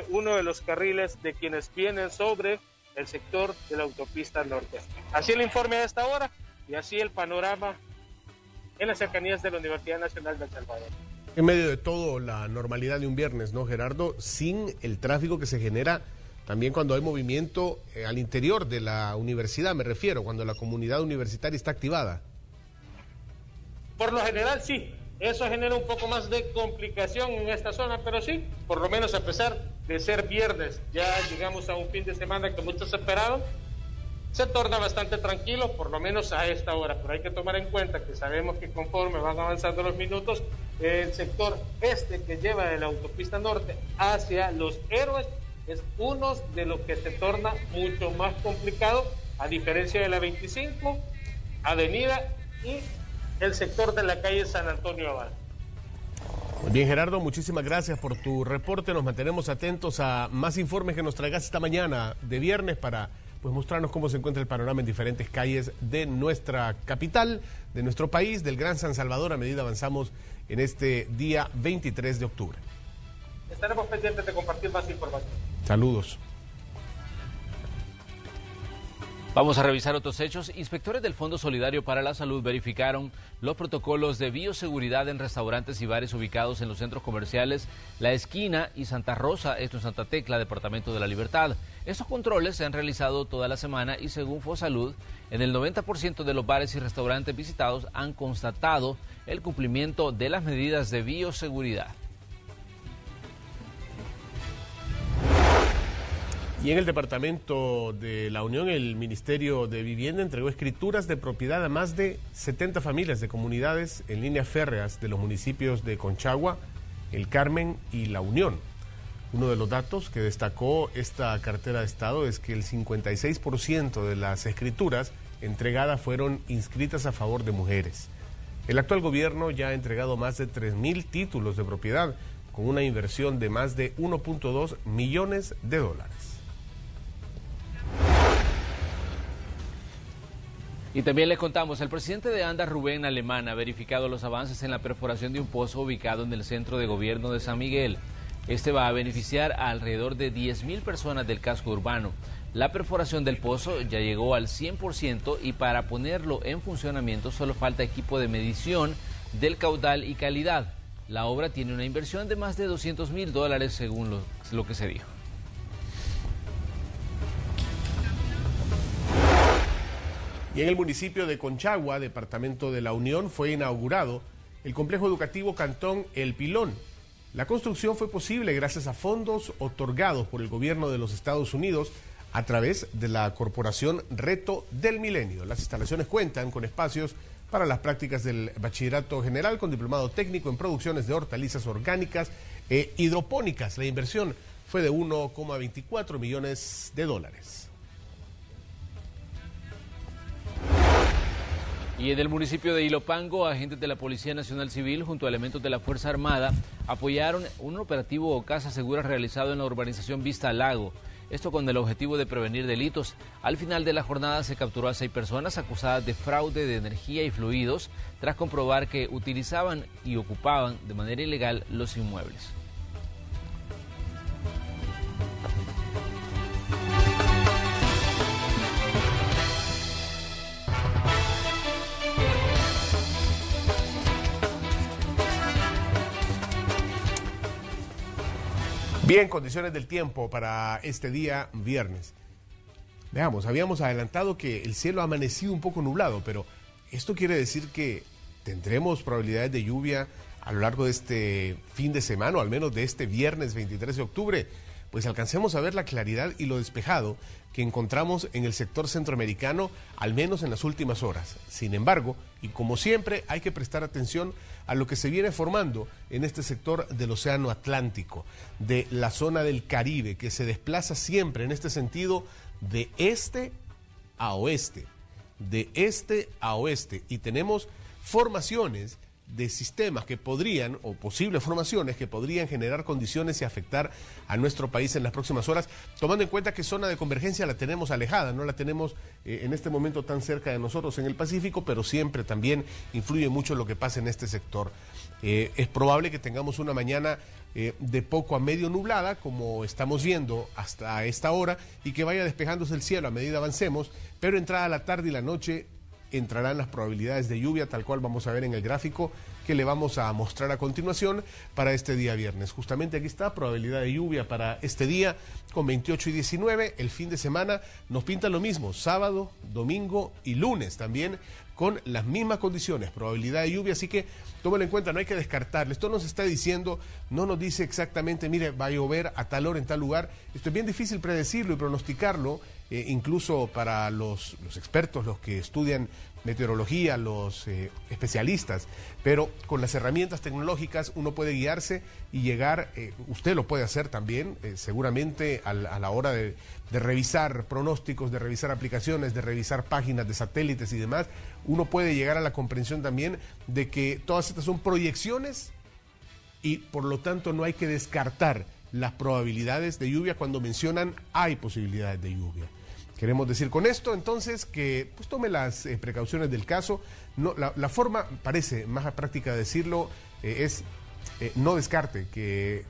uno de los carriles de quienes vienen sobre el sector de la autopista norte. Así el informe a esta hora y así el panorama en las cercanías de la Universidad Nacional de El Salvador. En medio de todo, la normalidad de un viernes, ¿no, Gerardo? Sin el tráfico que se genera también cuando hay movimiento al interior de la universidad, me refiero, cuando la comunidad universitaria está activada. Por lo general, sí. Eso genera un poco más de complicación en esta zona, pero sí, por lo menos a pesar de ser viernes, ya llegamos a un fin de semana que muchos esperaban, se torna bastante tranquilo, por lo menos a esta hora. Pero hay que tomar en cuenta que sabemos que conforme van avanzando los minutos, el sector que lleva de la autopista norte hacia Los Héroes es uno de los que se torna mucho más complicado, a diferencia de la 25, Avenida y el sector de la calle San Antonio Abad. Muy bien, Gerardo, muchísimas gracias por tu reporte. Nos mantenemos atentos a más informes que nos traigas esta mañana de viernes para pues mostrarnos cómo se encuentra el panorama en diferentes calles de nuestra capital, de nuestro país, del Gran San Salvador, a medida avanzamos en este día 23 de octubre. Estaremos pendientes de compartir más información. Saludos. Vamos a revisar otros hechos. Inspectores del Fondo Solidario para la Salud verificaron los protocolos de bioseguridad en restaurantes y bares ubicados en los centros comerciales La Esquina y Santa Rosa, esto en Santa Tecla, Departamento de la Libertad. Estos controles se han realizado toda la semana y según Fosalud, en el 90% de los bares y restaurantes visitados han constatado el cumplimiento de las medidas de bioseguridad. Y en el Departamento de la Unión, el Ministerio de Vivienda entregó escrituras de propiedad a más de 70 familias de comunidades en líneas férreas de los municipios de Conchagua, El Carmen y La Unión. Uno de los datos que destacó esta cartera de Estado es que el 56% de las escrituras entregadas fueron inscritas a favor de mujeres. El actual gobierno ya ha entregado más de 3.000 títulos de propiedad con una inversión de más de 1.2 millones de dólares. Y también les contamos, el presidente de ANDA, Rubén Alemán, ha verificado los avances en la perforación de un pozo ubicado en el centro de gobierno de San Miguel. Este va a beneficiar a alrededor de 10.000 personas del casco urbano. La perforación del pozo ya llegó al 100% y para ponerlo en funcionamiento solo falta equipo de medición del caudal y calidad. La obra tiene una inversión de más de $200.000 según lo que se dijo. Y en el municipio de Conchagua, departamento de La Unión, fue inaugurado el complejo educativo Cantón El Pilón. La construcción fue posible gracias a fondos otorgados por el gobierno de los Estados Unidos a través de la corporación Reto del Milenio. Las instalaciones cuentan con espacios para las prácticas del bachillerato general con diplomado técnico en producciones de hortalizas orgánicas e hidropónicas. La inversión fue de 1,24 millones de dólares. Y en el municipio de Ilopango, agentes de la Policía Nacional Civil junto a elementos de la Fuerza Armada apoyaron un operativo Casa Segura realizado en la urbanización Vista al Lago. Esto con el objetivo de prevenir delitos. Al final de la jornada se capturó a 6 personas acusadas de fraude de energía y fluidos tras comprobar que utilizaban y ocupaban de manera ilegal los inmuebles. Bien, condiciones del tiempo para este día viernes. Veamos, habíamos adelantado que el cielo ha amanecido un poco nublado, pero esto quiere decir que tendremos probabilidades de lluvia a lo largo de este fin de semana, o al menos de este viernes 23 de octubre. Pues alcancemos a ver la claridad y lo despejado que encontramos en el sector centroamericano, al menos en las últimas horas. Sin embargo, y como siempre, hay que prestar atención a lo que se viene formando en este sector del Océano Atlántico, de la zona del Caribe, que se desplaza siempre en este sentido de este a oeste, y tenemos formaciones de sistemas que podrían, o posibles formaciones que podrían generar condiciones y afectar a nuestro país en las próximas horas, tomando en cuenta que zona de convergencia la tenemos alejada, no la tenemos en este momento tan cerca de nosotros en el Pacífico, pero siempre también influye mucho lo que pasa en este sector. Es probable que tengamos una mañana de poco a medio nublada, como estamos viendo hasta esta hora, y que vaya despejándose el cielo a medida avancemos, pero entrada la tarde y la noche entrarán las probabilidades de lluvia, tal cual vamos a ver en el gráfico que le vamos a mostrar a continuación para este día viernes. Justamente aquí está, probabilidad de lluvia para este día con 28 y 19. El fin de semana nos pinta lo mismo, sábado, domingo y lunes también con las mismas condiciones, probabilidad de lluvia, así que tómalo en cuenta, no hay que descartarlo. Esto nos está diciendo, no nos dice exactamente, mire, va a llover a tal hora en tal lugar. Esto es bien difícil predecirlo y pronosticarlo, incluso para los expertos, los que estudian meteorología, los especialistas, pero con las herramientas tecnológicas uno puede guiarse y llegar, usted lo puede hacer también, seguramente a la hora de revisar pronósticos, de revisar aplicaciones, de revisar páginas de satélites y demás, uno puede llegar a la comprensión también de que todas estas son proyecciones y por lo tanto no hay que descartar las probabilidades de lluvia cuando mencionan hay posibilidades de lluvia. Queremos decir con esto, entonces, que pues tome las precauciones del caso. No, la forma, parece más práctica de decirlo, es no descarte, que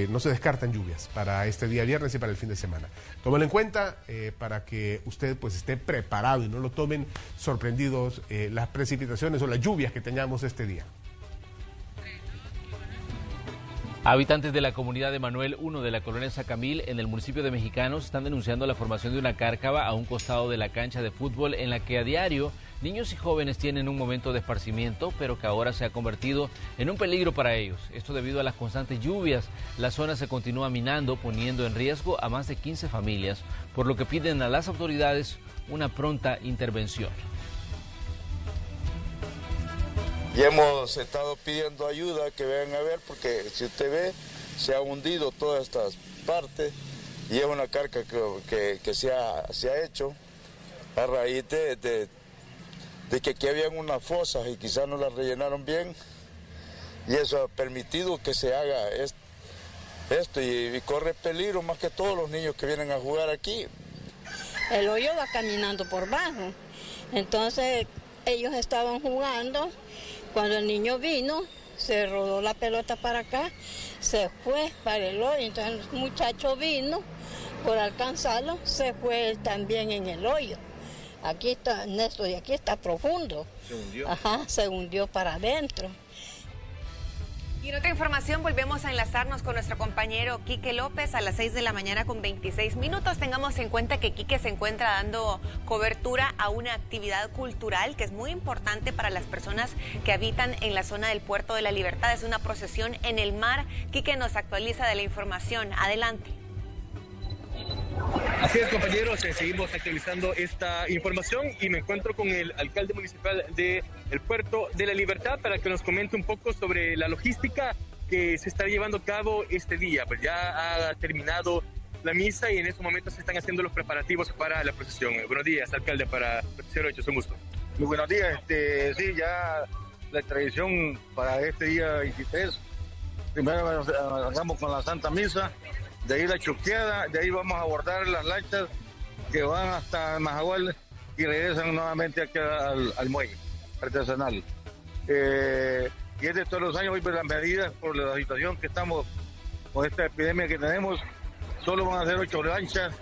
no se descartan lluvias para este día viernes y para el fin de semana. Tómelo en cuenta para que usted pues esté preparado y no lo tomen sorprendidos las precipitaciones o las lluvias que tengamos este día. Habitantes de la comunidad de Manuel I de la colonia Sacamil en el municipio de Mexicanos están denunciando la formación de una cárcava a un costado de la cancha de fútbol en la que a diario niños y jóvenes tienen un momento de esparcimiento, pero que ahora se ha convertido en un peligro para ellos. Esto debido a las constantes lluvias. La zona se continúa minando, poniendo en riesgo a más de 15 familias, por lo que piden a las autoridades una pronta intervención. Y hemos estado pidiendo ayuda, que vengan a ver, porque si usted ve, se ha hundido todas estas partes y es una carga que se ha hecho a raíz de que aquí habían unas fosas y quizás no las rellenaron bien y eso ha permitido que se haga esto y corre peligro más que todos los niños que vienen a jugar aquí. El hoyo va caminando por bajo, entonces ellos estaban jugando. Cuando el niño vino, se rodó la pelota para acá, se fue para el hoyo, entonces el muchacho vino por alcanzarlo, se fue él también en el hoyo. Aquí está, Néstor, y aquí está profundo. ¿Se hundió? Ajá, se hundió para adentro. Y en otra información volvemos a enlazarnos con nuestro compañero Quique López a las 6 de la mañana con 26 minutos. Tengamos en cuenta que Quique se encuentra dando cobertura a una actividad cultural que es muy importante para las personas que habitan en la zona del Puerto de la Libertad. Es una procesión en el mar. Quique nos actualiza de la información. Adelante. Así es, compañeros, seguimos actualizando esta información y me encuentro con el alcalde municipal del Puerto de la Libertad para que nos comente un poco sobre la logística que se está llevando a cabo este día. Pues ya ha terminado la misa y en estos momentos se están haciendo los preparativos para la procesión. Buenos días, alcalde, para Noticiero Hechos, un gusto. Muy buenos días, sí, ya la tradición para este día 23. Primero arrancamos con la Santa Misa. De ahí la choqueada, de ahí vamos a abordar las lanchas que van hasta Majagual y regresan nuevamente aquí al muelle artesanal. Y es de todos los años, hoy por las medidas, por la situación que estamos con esta epidemia que tenemos, solo van a ser 8 lanchas,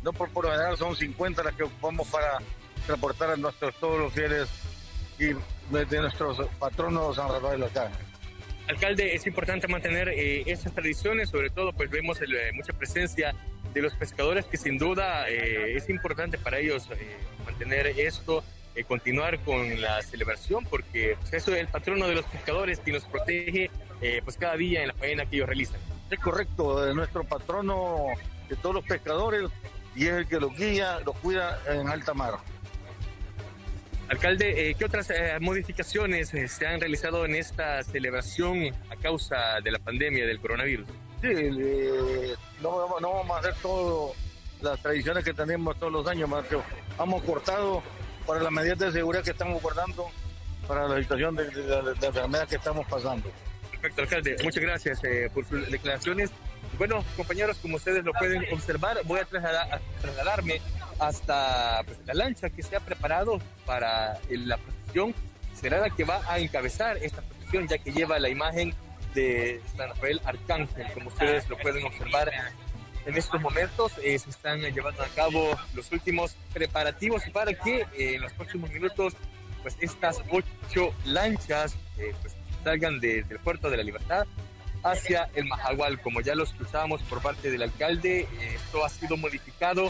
no por general son 50 las que ocupamos para transportar a todos los fieles y de nuestros patronos San Rafael acá. Alcalde, es importante mantener estas tradiciones, sobre todo pues vemos mucha presencia de los pescadores, que sin duda es importante para ellos mantener esto, continuar con la celebración, porque pues, eso es el patrono de los pescadores que nos protege pues cada día en la faena que ellos realizan. Es correcto, es nuestro patrono de todos los pescadores y es el que los guía, los cuida en alta mar. Alcalde, ¿qué otras modificaciones se han realizado en esta celebración a causa de la pandemia del coronavirus? Sí, no vamos a hacer todas las tradiciones que tenemos todos los años, más que hemos cortado para las medidas de seguridad que estamos guardando para la situación de enfermedad que estamos pasando. Perfecto, alcalde. Muchas gracias por sus declaraciones. Bueno, compañeros, como ustedes lo pueden observar, voy a trasladarme hasta pues, la lancha que se ha preparado para la procesión. Será la que va a encabezar esta procesión, ya que lleva la imagen de San Rafael Arcángel. Como ustedes lo pueden observar en estos momentos, se están llevando a cabo los últimos preparativos para que en los próximos minutos pues estas 8 lanchas pues, salgan del Puerto de la Libertad hacia el Majagual. Como ya lo escuchábamos por parte del alcalde, esto ha sido modificado,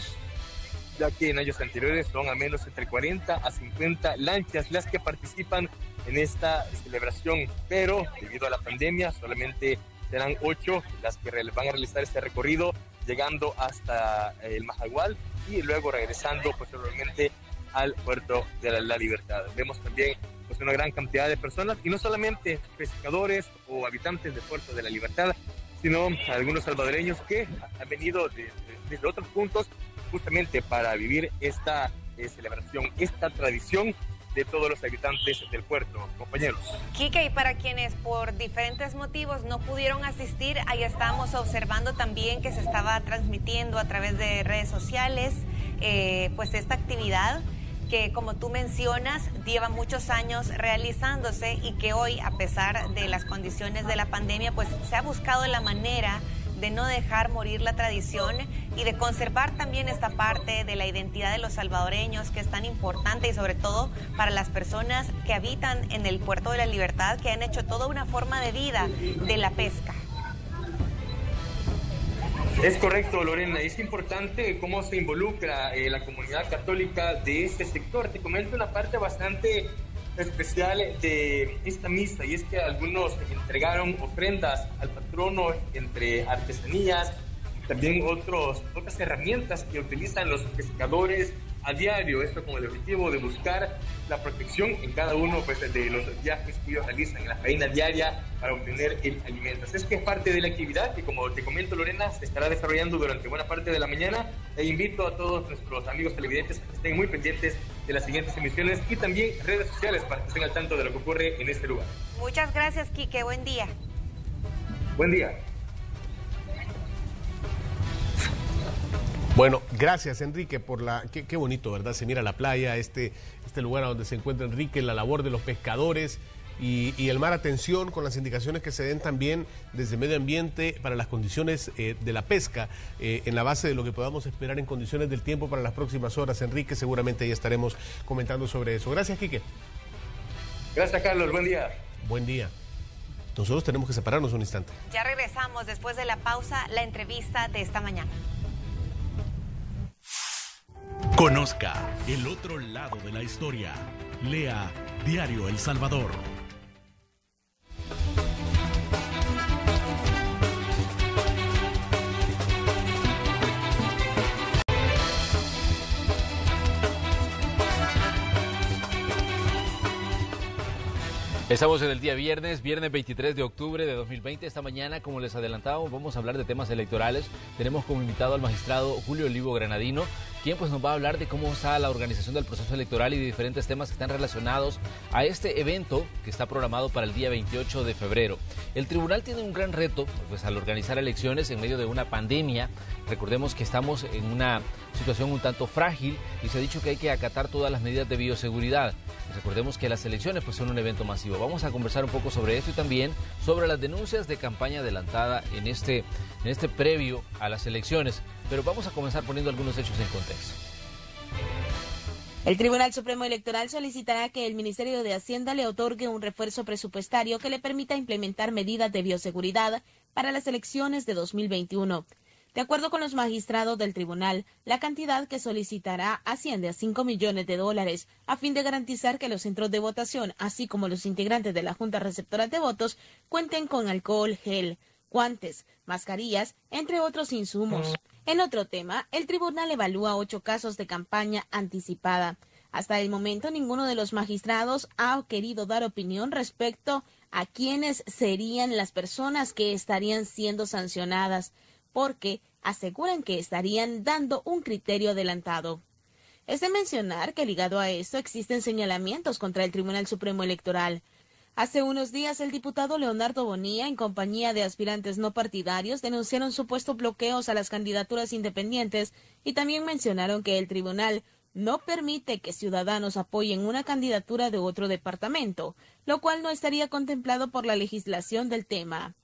ya que en años anteriores son al menos entre 40 a 50 lanchas las que participan en esta celebración, pero debido a la pandemia solamente serán 8 las que van a realizar este recorrido, llegando hasta el Majagual y luego regresando posteriormente al Puerto de la Libertad. Vemos también pues, una gran cantidad de personas, y no solamente pescadores o habitantes del Puerto de la Libertad, sino algunos salvadoreños que han venido desde otros puntos justamente para vivir esta celebración, esta tradición de todos los habitantes del puerto, compañeros. Quique, y para quienes por diferentes motivos no pudieron asistir, ahí estábamos observando también que se estaba transmitiendo a través de redes sociales pues esta actividad que, como tú mencionas, lleva muchos años realizándose y que hoy, a pesar de las condiciones de la pandemia, pues se ha buscado la manera de no dejar morir la tradición y de conservar también esta parte de la identidad de los salvadoreños, que es tan importante, y sobre todo para las personas que habitan en el Puerto de la Libertad, que han hecho toda una forma de vida de la pesca. Es correcto, Lorena. Es importante cómo se involucra la comunidad católica de este sector. Te comento una parte bastante especial de esta misa, y es que algunos entregaron ofrendas al patrono entre artesanías, también otras herramientas que utilizan los pescadores a diario, esto con el objetivo de buscar la protección en cada uno pues, de los viajes que ellos realizan en la faena diaria para obtener el alimento. Es que es parte de la actividad que, como te comento, Lorena, se estará desarrollando durante buena parte de la mañana, e invito a todos nuestros amigos televidentes a que estén muy pendientes de las siguientes emisiones y también redes sociales para que estén al tanto de lo que ocurre en este lugar. Muchas gracias, Quique. Buen día. Buen día. Bueno, gracias Enrique por qué bonito, ¿verdad? Se mira la playa, este lugar a donde se encuentra Enrique, la labor de los pescadores y el mar. Atención con las indicaciones que se den también desde Medio Ambiente para las condiciones de la pesca, en la base de lo que podamos esperar en condiciones del tiempo para las próximas horas. Enrique, seguramente ahí estaremos comentando sobre eso. Gracias, Quique. Gracias, Carlos. Buen día. Buen día. Nosotros tenemos que separarnos un instante. Ya regresamos después de la pausa, la entrevista de esta mañana. Conozca el otro lado de la historia. Lea Diario El Salvador. Estamos en el día viernes 23 de octubre de 2020. Esta mañana, como les adelantábamos, vamos a hablar de temas electorales. Tenemos como invitado al magistrado Julio Olivo Granadino, quien pues nos va a hablar de cómo está la organización del proceso electoral y de diferentes temas que están relacionados a este evento que está programado para el día 28 de febrero. El tribunal tiene un gran reto pues al organizar elecciones en medio de una pandemia. Recordemos que estamos en una situación un tanto frágil y se ha dicho que hay que acatar todas las medidas de bioseguridad. Recordemos que las elecciones pues son un evento masivo. Vamos a conversar un poco sobre esto y también sobre las denuncias de campaña adelantada en este previo a las elecciones. Pero vamos a comenzar poniendo algunos hechos en contexto. El Tribunal Supremo Electoral solicitará que el Ministerio de Hacienda le otorgue un refuerzo presupuestario que le permita implementar medidas de bioseguridad para las elecciones de 2021. De acuerdo con los magistrados del tribunal, la cantidad que solicitará asciende a $5 millones a fin de garantizar que los centros de votación, así como los integrantes de la Junta Receptora de Votos, cuenten con alcohol gel, guantes, mascarillas, entre otros insumos. En otro tema, el tribunal evalúa 8 casos de campaña anticipada. Hasta el momento, ninguno de los magistrados ha querido dar opinión respecto a quiénes serían las personas que estarían siendo sancionadas, porque aseguran que estarían dando un criterio adelantado. Es de mencionar que ligado a esto existen señalamientos contra el Tribunal Supremo Electoral. Hace unos días el diputado Leonardo Bonilla, en compañía de aspirantes no partidarios, denunciaron supuestos bloqueos a las candidaturas independientes y también mencionaron que el tribunal no permite que ciudadanos apoyen una candidatura de otro departamento, lo cual no estaría contemplado por la legislación del tema.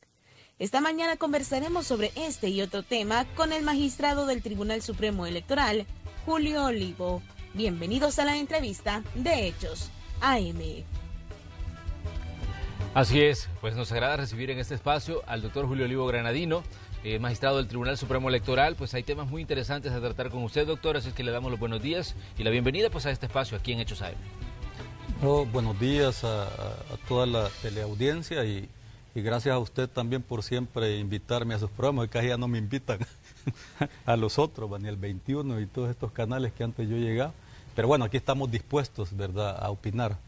Esta mañana conversaremos sobre este y otro tema con el magistrado del Tribunal Supremo Electoral, Julio Olivo. Bienvenidos a la entrevista de Hechos AM. Así es, pues nos agrada recibir en este espacio al doctor Julio Olivo Granadino, magistrado del Tribunal Supremo Electoral. Pues hay temas muy interesantes a tratar con usted, doctor, así es que le damos los buenos días y la bienvenida pues a este espacio aquí en Hechos AM. Buenos días a toda la teleaudiencia y gracias a usted también por siempre invitarme a sus programas, que ya no me invitan a los otros, ni el 21 y todos estos canales que antes yo llegaba. Pero bueno, aquí estamos dispuestos, ¿verdad?, a opinar.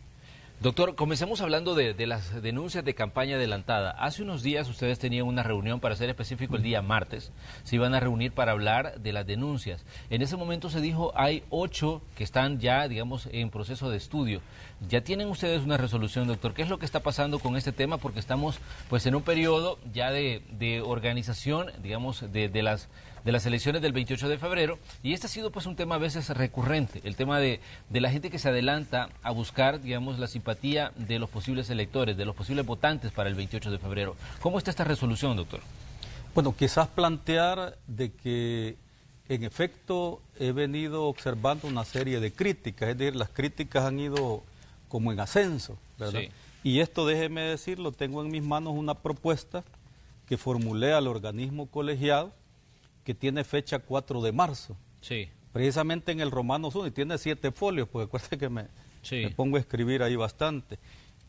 Doctor, comencemos hablando de las denuncias de campaña adelantada. Hace unos días ustedes tenían una reunión, para ser específico el día martes, se iban a reunir para hablar de las denuncias. En ese momento se dijo hay 8 que están ya, digamos, en proceso de estudio. ¿Ya tienen ustedes una resolución, doctor? ¿Qué es lo que está pasando con este tema? Porque estamos pues en un periodo ya de organización, digamos, de las elecciones del 28 de febrero, y este ha sido pues un tema a veces recurrente, el tema de la gente que se adelanta a buscar, digamos, la simpatía de los posibles electores, de los posibles votantes para el 28 de febrero. ¿Cómo está esta resolución, doctor? Bueno, quizás plantear de que en efecto he venido observando una serie de críticas, es decir, las críticas han ido como en ascenso, ¿verdad? Sí. Y esto, déjeme decirlo, tengo en mis manos una propuesta que formulé al organismo colegiado, que tiene fecha 4 de marzo. Sí. Precisamente en el Romanos 1, y tiene 7 folios, porque acuérdate que me pongo a escribir ahí bastante.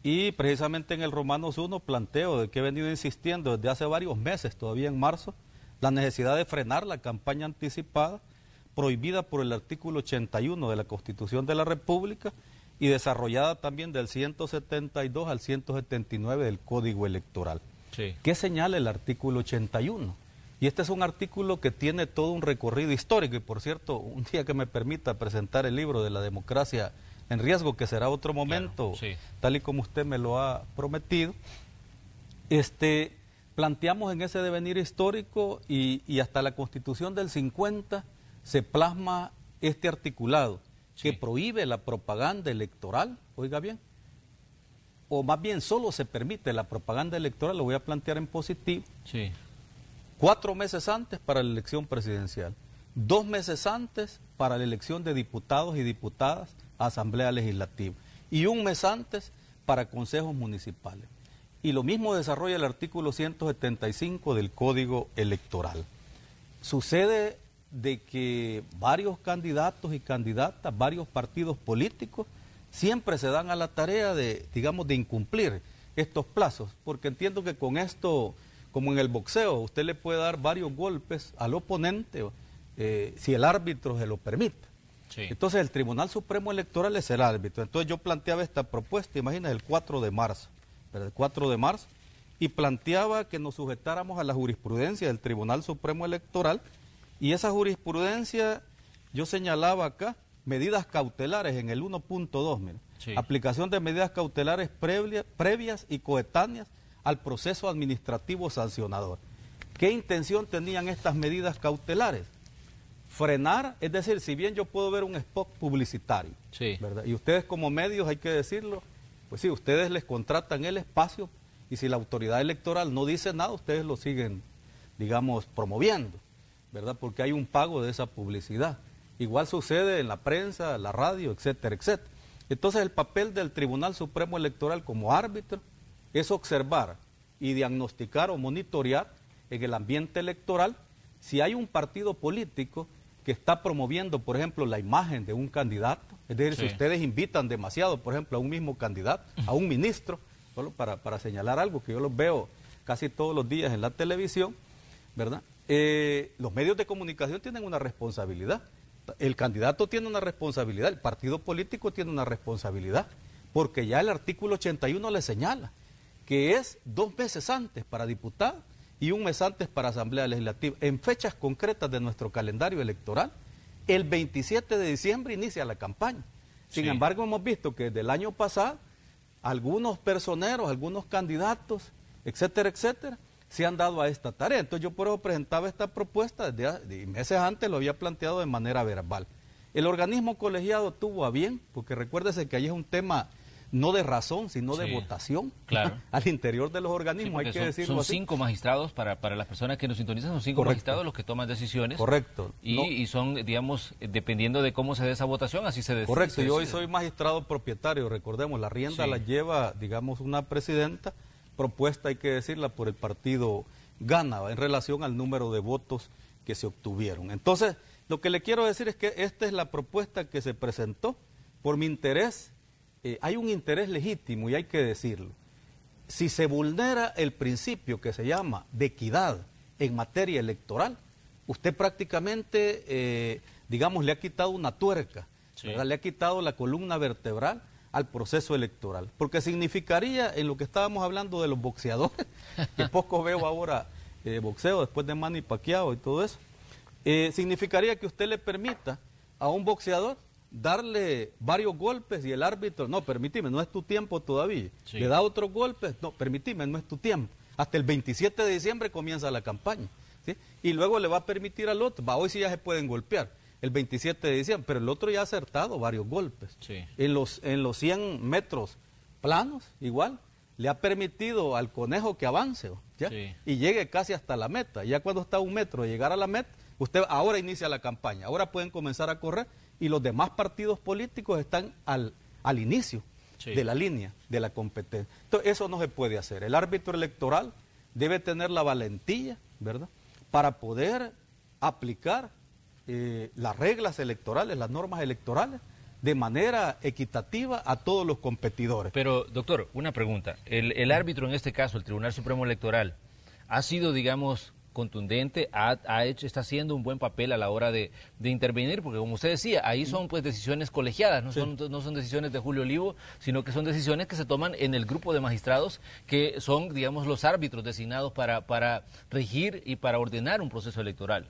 Y precisamente en el Romanos 1 planteo, de que he venido insistiendo desde hace varios meses, todavía en marzo, la necesidad de frenar la campaña anticipada, prohibida por el artículo 81 de la Constitución de la República y desarrollada también del 172 al 179 del Código Electoral. Sí. ¿Qué señala el artículo 81? Y este es un artículo que tiene todo un recorrido histórico, y por cierto, un día que me permita presentar el libro de la democracia en riesgo, que será otro momento, claro, sí, tal y como usted me lo ha prometido, planteamos en ese devenir histórico y hasta la Constitución del 50 se plasma este articulado, sí, que prohíbe la propaganda electoral, oiga bien, o más bien solo se permite la propaganda electoral, lo voy a plantear en positivo, sí, 4 meses antes para la elección presidencial, 2 meses antes para la elección de diputados y diputadas a Asamblea Legislativa y 1 mes antes para consejos municipales. Y lo mismo desarrolla el artículo 175 del Código Electoral. Sucede de que varios candidatos y candidatas, varios partidos políticos, siempre se dan a la tarea de, digamos, de incumplir estos plazos, porque entiendo que con esto, como en el boxeo, usted le puede dar varios golpes al oponente si el árbitro se lo permite. Sí. Entonces el Tribunal Supremo Electoral es el árbitro. Entonces yo planteaba esta propuesta, imagínate, el 4 de marzo, ¿verdad? El 4 de marzo, y planteaba que nos sujetáramos a la jurisprudencia del Tribunal Supremo Electoral, y esa jurisprudencia, yo señalaba acá, medidas cautelares en el 1.2, mira, sí, aplicación de medidas cautelares previas y coetáneas al proceso administrativo sancionador. ¿Qué intención tenían estas medidas cautelares? Frenar, es decir, si bien yo puedo ver un spot publicitario, sí, ¿verdad? Y ustedes como medios, hay que decirlo, pues sí, ustedes les contratan el espacio y si la autoridad electoral no dice nada, ustedes lo siguen, digamos, promoviendo, ¿verdad? Porque hay un pago de esa publicidad. Igual sucede en la prensa, la radio, etcétera, etcétera. Entonces el papel del Tribunal Supremo Electoral como árbitro es observar y diagnosticar o monitorear en el ambiente electoral si hay un partido político que está promoviendo, por ejemplo, la imagen de un candidato. Es decir, si ustedes invitan demasiado, por ejemplo, a un mismo candidato, a un ministro, solo para señalar algo que yo los veo casi todos los días en la televisión, ¿verdad? Los medios de comunicación tienen una responsabilidad. El candidato tiene una responsabilidad, el partido político tiene una responsabilidad, porque ya el artículo 81 le señala que es 2 meses antes para diputados y 1 mes antes para Asamblea Legislativa. En fechas concretas de nuestro calendario electoral, el 27 de diciembre inicia la campaña. Sin embargo, hemos visto que desde el año pasado, algunos personeros, algunos candidatos, etcétera, etcétera, se han dado a esta tarea. Entonces yo por eso presentaba esta propuesta, desde meses antes lo había planteado de manera verbal. El organismo colegiado tuvo a bien, porque recuérdese que ahí es un tema no de razón, sino de votación, claro, al interior de los organismos, hay que decirlo así. Son 5 magistrados, para las personas que nos sintonizan, son 5 magistrados los que toman decisiones. Correcto. Y son, digamos, dependiendo de cómo se dé esa votación, así se decide. Correcto, yo hoy soy magistrado propietario, recordemos, la rienda la lleva, digamos, una presidenta, propuesta, hay que decirla, por el partido Gana, en relación al número de votos que se obtuvieron. Entonces, lo que le quiero decir es que esta es la propuesta que se presentó por mi interés. Hay un interés legítimo y hay que decirlo. Si se vulnera el principio que se llama de equidad en materia electoral, usted prácticamente, digamos, le ha quitado una tuerca, ¿verdad? Le ha quitado la columna vertebral al proceso electoral, porque significaría, en lo que estábamos hablando de los boxeadores, que poco veo ahora boxeo después de Manny Pacquiao y todo eso, significaría que usted le permita a un boxeador darle varios golpes y el árbitro, no, permitime, no es tu tiempo todavía, le da otros golpes, no, permitime, no es tu tiempo, hasta el 27 de diciembre comienza la campaña, ¿sí? Y luego le va a permitir al otro, hoy sí ya se pueden golpear, el 27 de diciembre, pero el otro ya ha acertado varios golpes, en los 100 metros planos, igual, le ha permitido al conejo que avance, ¿ya? Y llegue casi hasta la meta, ya cuando está a 1 metro de llegar a la meta, usted ahora inicia la campaña, ahora pueden comenzar a correr, y los demás partidos políticos están al inicio de la línea de la competencia. Entonces, eso no se puede hacer. El árbitro electoral debe tener la valentía, ¿verdad?, para poder aplicar las reglas electorales, las normas electorales, de manera equitativa a todos los competidores. Pero, doctor, una pregunta. El árbitro, en este caso, el Tribunal Supremo Electoral, ha sido, digamos, contundente, está haciendo un buen papel a la hora de intervenir, porque como usted decía, ahí son pues decisiones colegiadas, no son decisiones de Julio Olivo, sino que son decisiones que se toman en el grupo de magistrados que son, digamos, los árbitros designados para regir y para ordenar un proceso electoral.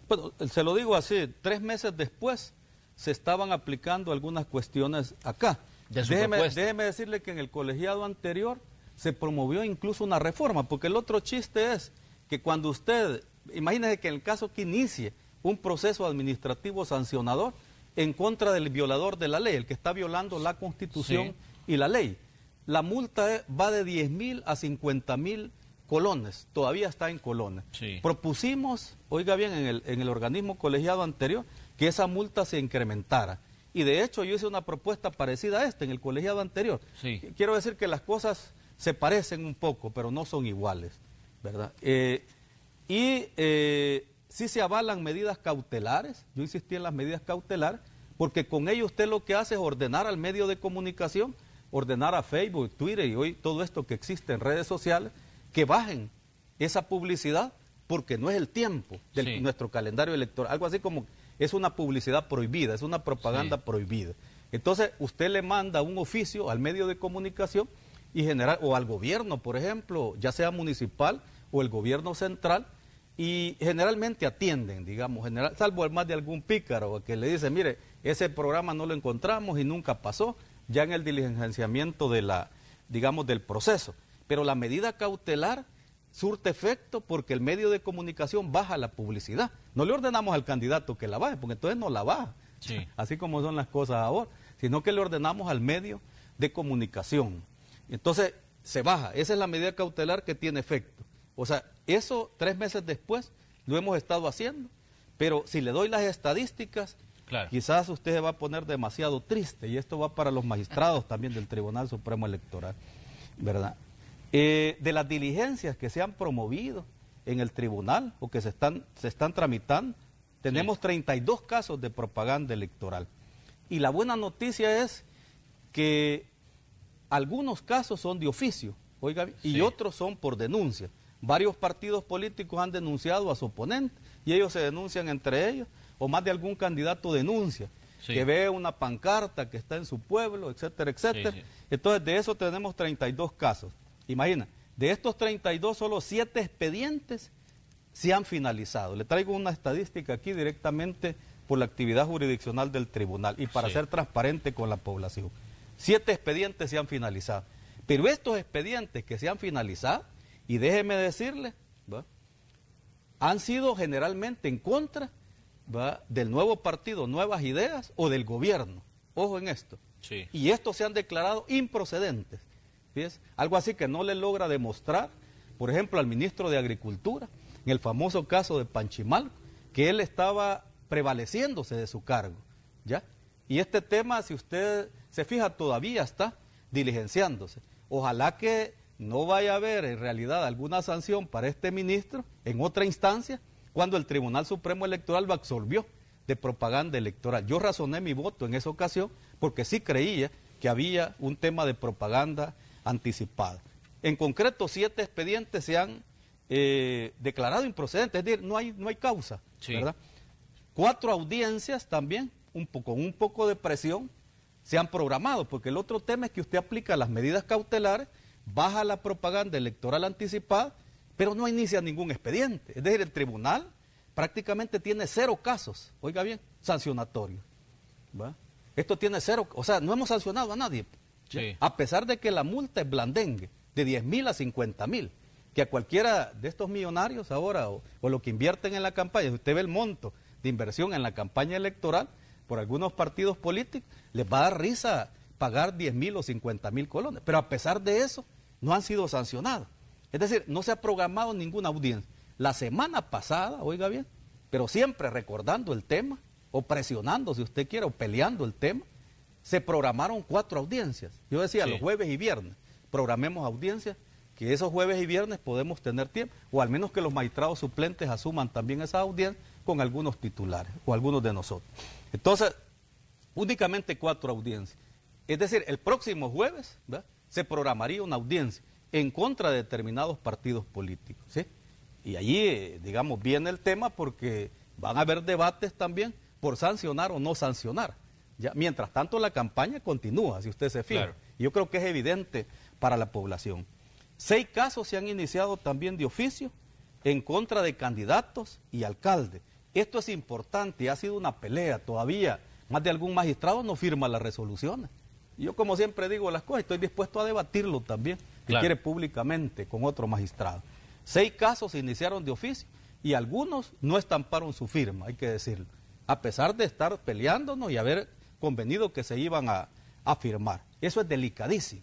Bueno, se lo digo así, 3 meses después se estaban aplicando algunas cuestiones acá. Déjeme decirle que en el colegiado anterior se promovió incluso una reforma, porque el otro chiste es que cuando usted, imagínese que en el caso que inicie un proceso administrativo sancionador en contra del violador de la ley, el que está violando la Constitución y la ley, la multa va de 10.000 a 50.000 colones, todavía está en colones. Propusimos, oiga bien, en el organismo colegiado anterior, que esa multa se incrementara. Y de hecho yo hice una propuesta parecida a esta en el colegiado anterior. Quiero decir que las cosas se parecen un poco, pero no son iguales, ¿verdad? Sí se avalan medidas cautelares, yo insistí en las medidas cautelares, porque con ello usted lo que hace es ordenar al medio de comunicación, ordenar a Facebook, Twitter y hoy todo esto que existe en redes sociales, que bajen esa publicidad porque no es el tiempo de nuestro calendario electoral, algo así como es una publicidad prohibida, es una propaganda prohibida. Entonces usted le manda un oficio al medio de comunicación y o al gobierno, por ejemplo, ya sea municipal o el gobierno central, y generalmente atienden, digamos, salvo el más de algún pícaro que le dice, mire, ese programa no lo encontramos y nunca pasó, ya en el diligenciamiento del proceso. Pero la medida cautelar surte efecto porque el medio de comunicación baja la publicidad. No le ordenamos al candidato que la baje, porque entonces no la baja, así como son las cosas ahora, sino que le ordenamos al medio de comunicación. Entonces se baja, esa es la medida cautelar que tiene efecto. O sea, eso 3 meses después lo hemos estado haciendo, pero si le doy las estadísticas, Claro. Quizás usted se va a poner demasiado triste, y esto va para los magistrados también del Tribunal Supremo Electoral, ¿verdad? De las diligencias que se han promovido en el tribunal o que se están tramitando, tenemos 32 casos de propaganda electoral. Y la buena noticia es que algunos casos son de oficio, oiga, y otros son por denuncia. Varios partidos políticos han denunciado a su oponente y ellos se denuncian entre ellos, o más de algún candidato denuncia que ve una pancarta que está en su pueblo, etcétera, etcétera. Entonces, de eso tenemos 32 casos. Imagina, de estos 32, solo 7 expedientes se han finalizado. Le traigo una estadística aquí directamente por la actividad jurisdiccional del tribunal y para ser transparente con la población. 7 expedientes se han finalizado. Pero estos expedientes que se han finalizado, y déjeme decirle, ¿va?, han sido generalmente en contra, ¿va?, del nuevo partido Nuevas Ideas o del gobierno. Ojo en esto. Y estos se han declarado improcedentes. ¿Ves? Algo así que no le logra demostrar, por ejemplo, al ministro de Agricultura, en el famoso caso de Panchimalco, que él estaba prevaleciéndose de su cargo, ¿ya? Y este tema, si usted se fija, todavía está diligenciándose. Ojalá que no vaya a haber en realidad alguna sanción para este ministro en otra instancia cuando el Tribunal Supremo Electoral lo absolvió de propaganda electoral. Yo razoné mi voto en esa ocasión porque sí creía que había un tema de propaganda anticipada. En concreto, 7 expedientes se han declarado improcedentes, es decir, no hay causa, ¿verdad? 4 audiencias también, con un poco de presión, se han programado, porque el otro tema es que usted aplica las medidas cautelares, baja la propaganda electoral anticipada, pero no inicia ningún expediente. Es decir, el tribunal prácticamente tiene 0 casos, oiga bien, sancionatorios, ¿va? Esto tiene 0, o sea, no hemos sancionado a nadie, a pesar de que la multa es blandengue, de 10,000 a 50,000, que a cualquiera de estos millonarios ahora, o lo que invierten en la campaña, si usted ve el monto de inversión en la campaña electoral por algunos partidos políticos, les va a dar risa pagar 10,000 o 50,000 colones, pero a pesar de eso no han sido sancionados. Es decir, no se ha programado ninguna audiencia. La semana pasada, oiga bien, pero siempre recordando el tema, o presionando si usted quiere, o peleando el tema, se programaron 4 audiencias. Yo decía, los jueves y viernes, programemos audiencias, que esos jueves y viernes podemos tener tiempo, o al menos que los magistrados suplentes asuman también esa audiencia con algunos titulares, o algunos de nosotros. Entonces, únicamente 4 audiencias. Es decir, el próximo jueves, ¿verdad?, se programaría una audiencia en contra de determinados partidos políticos, ¿sí? Y allí, digamos, viene el tema porque van a haber debates también por sancionar o no sancionar. Ya, mientras tanto, la campaña continúa, si usted se fija. Claro. Yo creo que es evidente para la población. 6 casos se han iniciado también de oficio en contra de candidatos y alcaldes. Esto es importante y ha sido una pelea todavía. Más de algún magistrado no firma las resoluciones. Yo, como siempre digo las cosas, estoy dispuesto a debatirlo también, si quiere públicamente, con otro magistrado. 6 casos se iniciaron de oficio y algunos no estamparon su firma, hay que decirlo, a pesar de estar peleándonos y haber convenido que se iban a firmar. Eso es delicadísimo,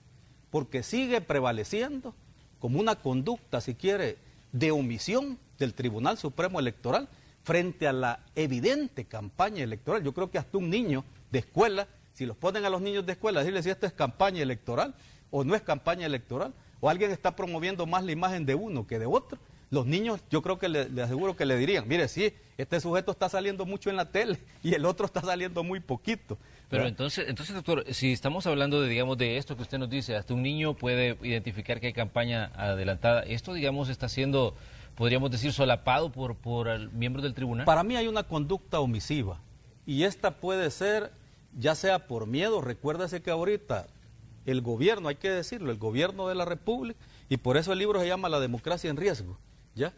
porque sigue prevaleciendo como una conducta, si quiere, de omisión del Tribunal Supremo Electoral frente a la evidente campaña electoral. Yo creo que hasta un niño de escuela, si los ponen a los niños de escuela, decirles si esto es campaña electoral o no es campaña electoral, o alguien está promoviendo más la imagen de uno que de otro, los niños, yo creo que le aseguro que le dirían, mire, sí, este sujeto está saliendo mucho en la tele y el otro está saliendo muy poquito. Pero entonces, doctor, si estamos hablando de, digamos, de esto que usted nos dice, hasta un niño puede identificar que hay campaña adelantada, esto, digamos, está siendo, podríamos decir, solapado por el miembro del tribunal. Para mí hay una conducta omisiva y esta puede ser, ya sea por miedo, recuérdese que ahorita el gobierno, hay que decirlo, el gobierno de la República, y por eso el libro se llama La democracia en riesgo, ¿ya?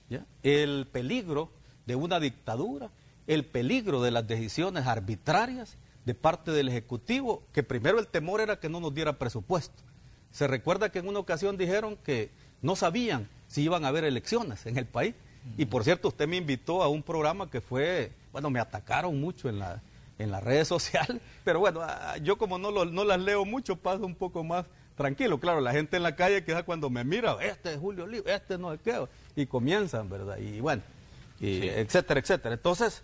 ¿Ya? El peligro de una dictadura, el peligro de las decisiones arbitrarias de parte del Ejecutivo, que primero el temor era que no nos diera presupuesto. Se recuerda que en una ocasión dijeron que no sabían si iban a haber elecciones en el país, y por cierto usted me invitó a un programa que fue, bueno, me atacaron mucho en las redes sociales, pero bueno, yo como no las leo mucho, paso un poco más tranquilo. Claro, la gente en la calle queda cuando me mira, este es Julio Olivo, este no es qué, y comienzan, ¿verdad? Y bueno, etcétera, etcétera. Entonces,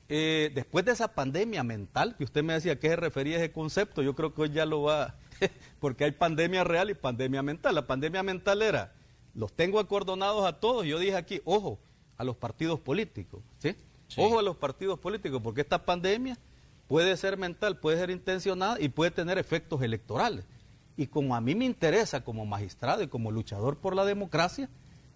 después de esa pandemia mental, que usted me decía a qué se refería ese concepto, yo creo que hoy ya lo va, porque hay pandemia real y pandemia mental. La pandemia mental era, los tengo acordonados a todos, yo dije aquí, ojo, a los partidos políticos, ¿sí? Sí. Ojo a los partidos políticos, porque esta pandemia puede ser mental, puede ser intencionada y puede tener efectos electorales. Y como a mí me interesa como magistrado y como luchador por la democracia,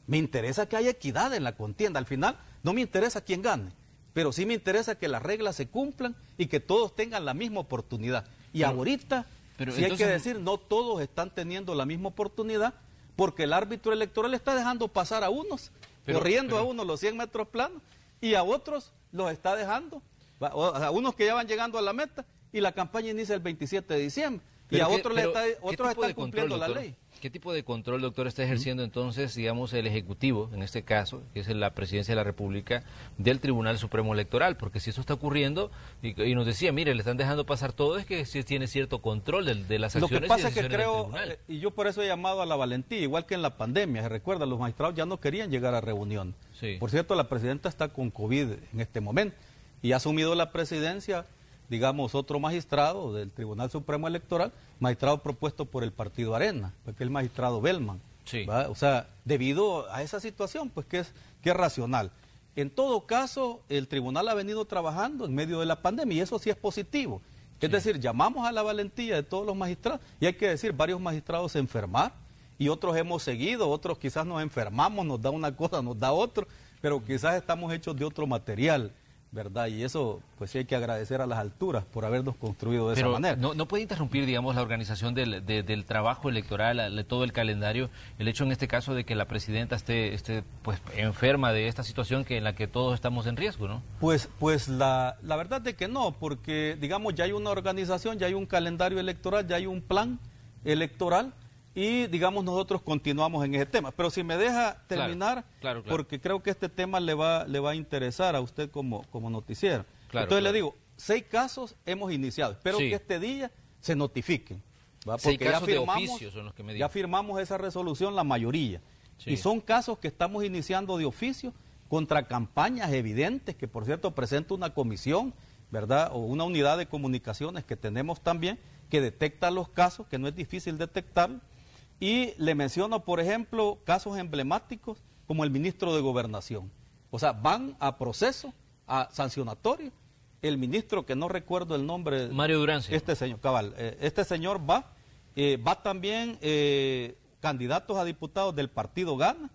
me interesa que haya equidad en la contienda. Al final no me interesa quién gane, pero sí me interesa que las reglas se cumplan y que todos tengan la misma oportunidad. Y ahorita, sí entonces, hay que decir, no todos están teniendo la misma oportunidad, porque el árbitro electoral está dejando pasar a unos, corriendo a unos los 100 metros planos, y a otros los está dejando, a unos que ya van llegando a la meta, y la campaña inicia el 27 de diciembre. Y a otros están cumpliendo la ley. ¿Qué tipo de control, doctor, está ejerciendo entonces, digamos, el Ejecutivo, en este caso, que es la Presidencia de la República, del Tribunal Supremo Electoral? Porque si eso está ocurriendo, y nos decía, mire, le están dejando pasar todo, es que sí tiene cierto control de las acciones. Lo que pasa es que creo, y yo por eso he llamado a la valentía, igual que en la pandemia, se recuerda, los magistrados ya no querían llegar a reunión. Sí. Por cierto, la presidenta está con COVID en este momento, y ha asumido la presidencia, digamos, otro magistrado del Tribunal Supremo Electoral, magistrado propuesto por el partido Arena, porque el magistrado Bellman. Sí. O sea, debido a esa situación, pues que es racional. En todo caso, el tribunal ha venido trabajando en medio de la pandemia y eso sí es positivo. Es decir, llamamos a la valentía de todos los magistrados y hay que decir, varios magistrados se enfermaron y otros hemos seguido, otros quizás nos enfermamos, nos da una cosa, nos da otro, pero quizás estamos hechos de otro material, ¿verdad? Y eso, pues sí hay que agradecer a las alturas por habernos construido de esa manera. No puede interrumpir, digamos, la organización del trabajo electoral, de todo el calendario, el hecho en este caso de que la presidenta esté pues enferma de esta situación en la que todos estamos en riesgo, ¿no? Pues la verdad es que no, porque, digamos, ya hay una organización, ya hay un calendario electoral, ya hay un plan electoral, y, digamos, nosotros continuamos en ese tema. Pero si me deja terminar, claro. Porque creo que este tema le va a interesar a usted como noticiero. Entonces le digo, 6 casos hemos iniciado. Espero que este día se notifiquen. ¿Va? Porque 6 casos de oficio son los que me digan. Ya firmamos esa resolución, la mayoría. Sí. Y son casos que estamos iniciando de oficio contra campañas evidentes, que por cierto presenta una comisión, ¿verdad? O una unidad de comunicaciones que tenemos también, que detecta los casos, que no es difícil detectarlos. Y le menciono, por ejemplo, casos emblemáticos como el ministro de Gobernación. O sea, van a proceso, a sancionatorio. El ministro, que no recuerdo el nombre. Mario Durán. Este señor, cabal. Este señor va también candidatos a diputados del partido Gana,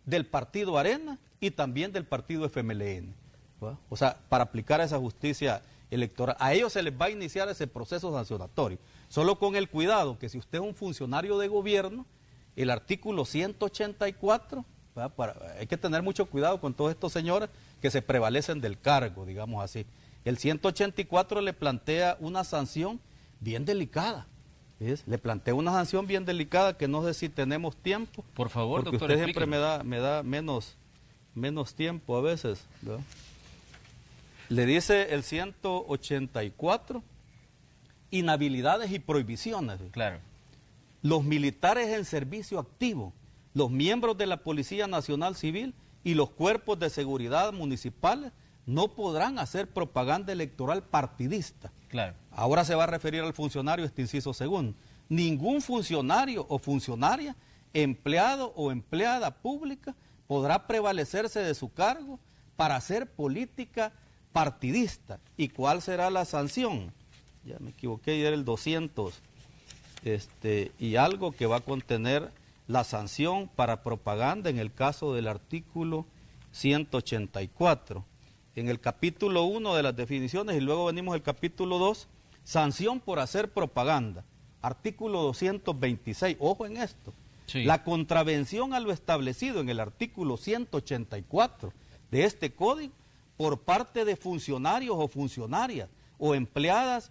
del partido Arena y también del partido FMLN. ¿Va? O sea, para aplicar esa justicia electoral. A ellos se les va a iniciar ese proceso sancionatorio. Solo con el cuidado que si usted es un funcionario de gobierno, el artículo 184, hay que tener mucho cuidado con todos estos señores que se prevalecen del cargo, digamos así. El 184 le plantea una sanción bien delicada. ¿Ves? Le plantea una sanción bien delicada que no sé si tenemos tiempo. Por favor, porque doctor, usted siempre me da menos tiempo a veces, ¿verdad? Le dice el 184, inhabilidades y prohibiciones. Claro. Los militares en servicio activo, los miembros de la Policía Nacional Civil y los cuerpos de seguridad municipales no podrán hacer propaganda electoral partidista. Claro. Ahora se va a referir al funcionario, este inciso segundo. Ningún funcionario o funcionaria, empleado o empleada pública podrá prevalecerse de su cargo para hacer política partidista. ¿Y cuál será la sanción? Ya me equivoqué, ya era el 200 y algo, que va a contener la sanción para propaganda en el caso del artículo 184. En el capítulo 1 de las definiciones y luego venimos al capítulo 2, sanción por hacer propaganda. Artículo 226, ojo en esto. Sí. La contravención a lo establecido en el artículo 184 de este código por parte de funcionarios o funcionarias o empleadas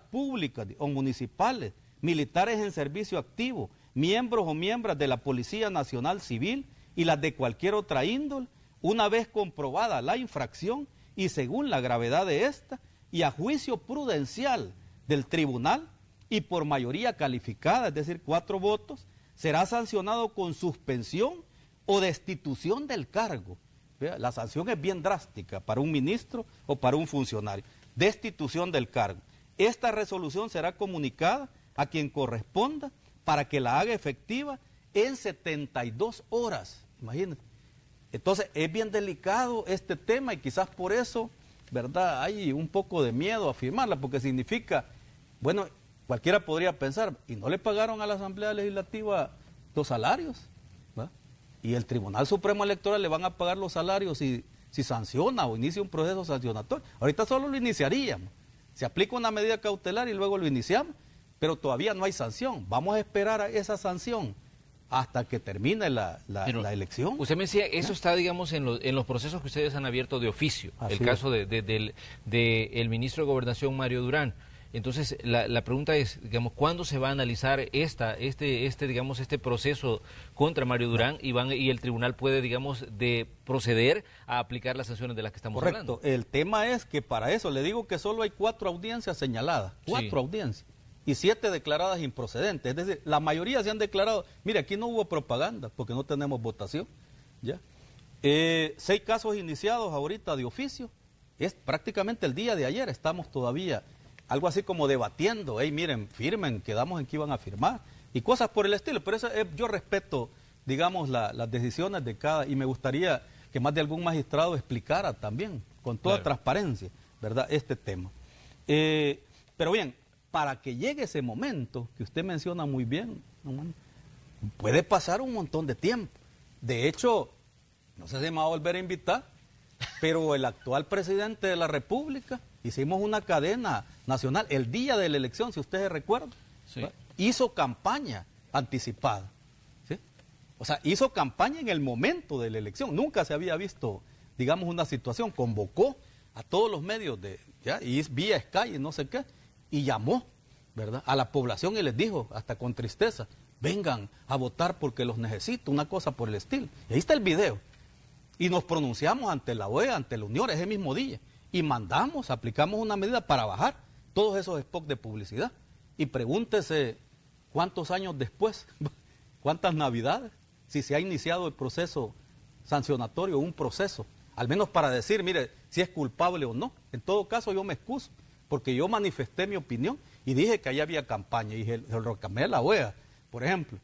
públicas o municipales, militares en servicio activo, miembros o miembros de la Policía Nacional Civil y las de cualquier otra índole, una vez comprobada la infracción y según la gravedad de esta y a juicio prudencial del tribunal y por mayoría calificada, es decir, 4 votos, será sancionado con suspensión o destitución del cargo ¿vea? La sanción es bien drástica para un ministro o para un funcionario. Destitución del cargo. Esta resolución será comunicada a quien corresponda para que la haga efectiva en 72 horas. Imagínense. Entonces, es bien delicado este tema y quizás por eso, ¿verdad?, hay un poco de miedo a firmarla, porque significa, bueno, cualquiera podría pensar, ¿y no le pagaron a la Asamblea Legislativa los salarios? ¿Va? Y el Tribunal Supremo Electoral le van a pagar los salarios si sanciona o inicia un proceso sancionatorio. Ahorita solo lo iniciaríamos. Se aplica una medida cautelar y luego lo iniciamos, pero todavía no hay sanción. Vamos a esperar a esa sanción hasta que termine la elección. Usted me decía, eso está, digamos, en los procesos que ustedes han abierto de oficio. Así el caso del ministro de Gobernación, Mario Durán. Entonces, la pregunta es, digamos, ¿cuándo se va a analizar este proceso contra Mario Durán y el tribunal puede, digamos, proceder a aplicar las sanciones de las que estamos hablando? Correcto. El tema es que para eso, le digo que solo hay 4 audiencias señaladas, 4 audiencias, y 7 declaradas improcedentes. Es decir, la mayoría se han declarado, mire, aquí no hubo propaganda porque no tenemos votación, ¿ya? 6 casos iniciados ahorita de oficio, es prácticamente el día de ayer, estamos todavía algo así como debatiendo, hey, miren, firmen, quedamos en que iban a firmar, y cosas por el estilo. Pero eso, yo respeto, digamos, las decisiones de cada, y me gustaría que más de algún magistrado explicara también, con toda transparencia, ¿verdad?, este tema. Pero bien, para que llegue ese momento, que usted menciona muy bien, puede pasar un montón de tiempo. De hecho, no sé si me va a volver a invitar, pero el actual presidente de la República, hicimos una cadena nacional el día de la elección, si usted se recuerda, hizo campaña anticipada, ¿sí? O sea, hizo campaña en el momento de la elección, nunca se había visto, digamos, una situación, convocó a todos los medios y vía Sky y no sé qué, y llamó, ¿verdad?, a la población y les dijo, hasta con tristeza, vengan a votar porque los necesito, una cosa por el estilo. Y ahí está el video. Y nos pronunciamos ante la OEA, ante la Unión, ese mismo día. Y aplicamos una medida para bajar todos esos spots de publicidad. Y pregúntese cuántos años después, cuántas navidades, si se ha iniciado el proceso sancionatorio, un proceso, al menos para decir, mire, si es culpable o no. En todo caso, yo me excuso, porque yo manifesté mi opinión y dije que ahí había campaña. Y se lo reclamé a la OEA, por ejemplo.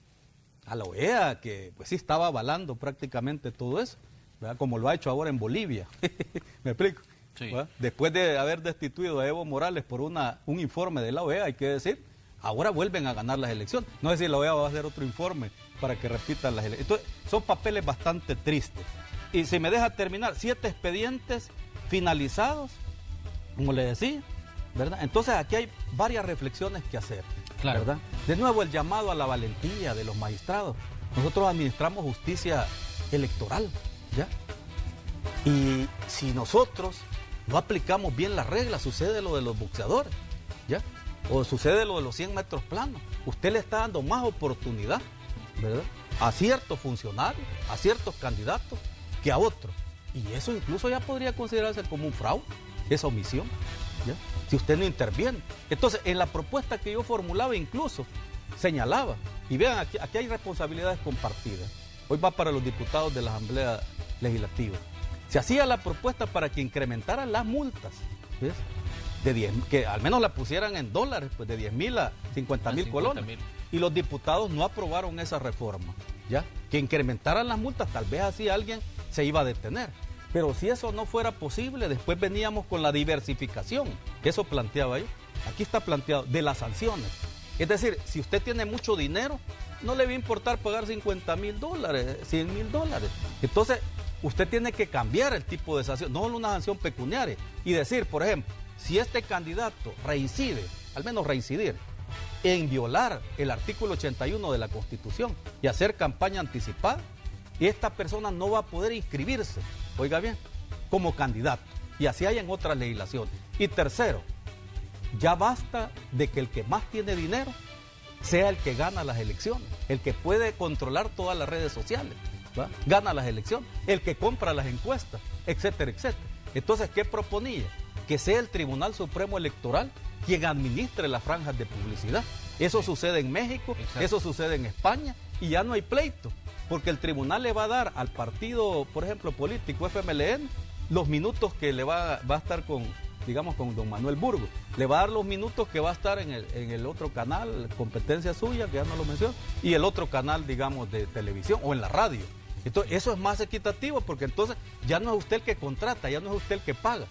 A la OEA, que pues sí estaba avalando prácticamente todo eso, ¿verdad?, como lo ha hecho ahora en Bolivia. ¿Me explico? Sí. Después de haber destituido a Evo Morales por un informe de la OEA, hay que decir, ahora vuelven a ganar las elecciones. No sé si la OEA va a hacer otro informe para que repitan las elecciones. Entonces, son papeles bastante tristes. Y si me deja terminar, 7 expedientes finalizados, como le decía, ¿verdad? Entonces aquí hay varias reflexiones que hacer, claro, ¿verdad? De nuevo, el llamado a la valentía de los magistrados. Nosotros administramos justicia electoral, ¿ya? Y si nosotros no aplicamos bien las reglas, sucede lo de los boxeadores, ¿ya? O sucede lo de los 100 metros planos. Usted le está dando más oportunidad, ¿verdad?, a ciertos funcionarios, a ciertos candidatos, que a otros. Y eso incluso ya podría considerarse como un fraude, esa omisión, ¿ya?, si usted no interviene. Entonces, en la propuesta que yo formulaba incluso señalaba, y vean, aquí hay responsabilidades compartidas. Hoy va para los diputados de la Asamblea Legislativa. Se hacía la propuesta para que incrementaran las multas, ¿ves?, de 10, que al menos la pusieran en dólares, pues de 10,000 a 50,000 colones. Y los diputados no aprobaron esa reforma, ¿ya? Que incrementaran las multas, tal vez así alguien se iba a detener. Pero si eso no fuera posible, después veníamos con la diversificación, que eso planteaba yo. Aquí está planteado, de las sanciones. Es decir, si usted tiene mucho dinero, no le va a importar pagar $50,000, $100,000. Entonces, usted tiene que cambiar el tipo de sanción, no una sanción pecuniaria. Y decir, por ejemplo, si este candidato reincide, al menos reincidir, en violar el artículo 81 de la Constitución y hacer campaña anticipada, esta persona no va a poder inscribirse, oiga bien, como candidato. Y así hay en otras legislaciones. Y tercero, ya basta de que el que más tiene dinero sea el que gana las elecciones, el que puede controlar todas las redes sociales, ¿va?, gana las elecciones, el que compra las encuestas, etcétera, etcétera. Entonces, ¿qué proponía? Que sea el Tribunal Supremo Electoral quien administre las franjas de publicidad. Eso sucede en México, eso sucede en España y ya no hay pleito, porque el tribunal le va a dar al partido, por ejemplo, político FMLN, los minutos que le va a estar con, digamos, con don Manuel Burgos. Le va a dar los minutos que va a estar en el otro canal, competencia suya, que ya no lo menciono, y el otro canal, digamos, de televisión o en la radio. Entonces, eso es más equitativo, porque entonces ya no es usted el que contrata, ya no es usted el que paga.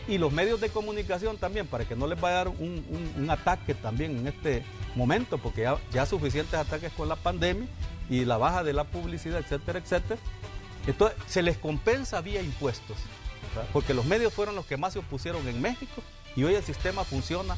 Y los medios de comunicación también, para que no les vaya a dar un ataque también en este momento, porque ya suficientes ataques con la pandemia y la baja de la publicidad, etcétera, etcétera. Entonces, se les compensa vía impuestos, ¿verdad? Porque los medios fueron los que más se opusieron en México y hoy el sistema funciona,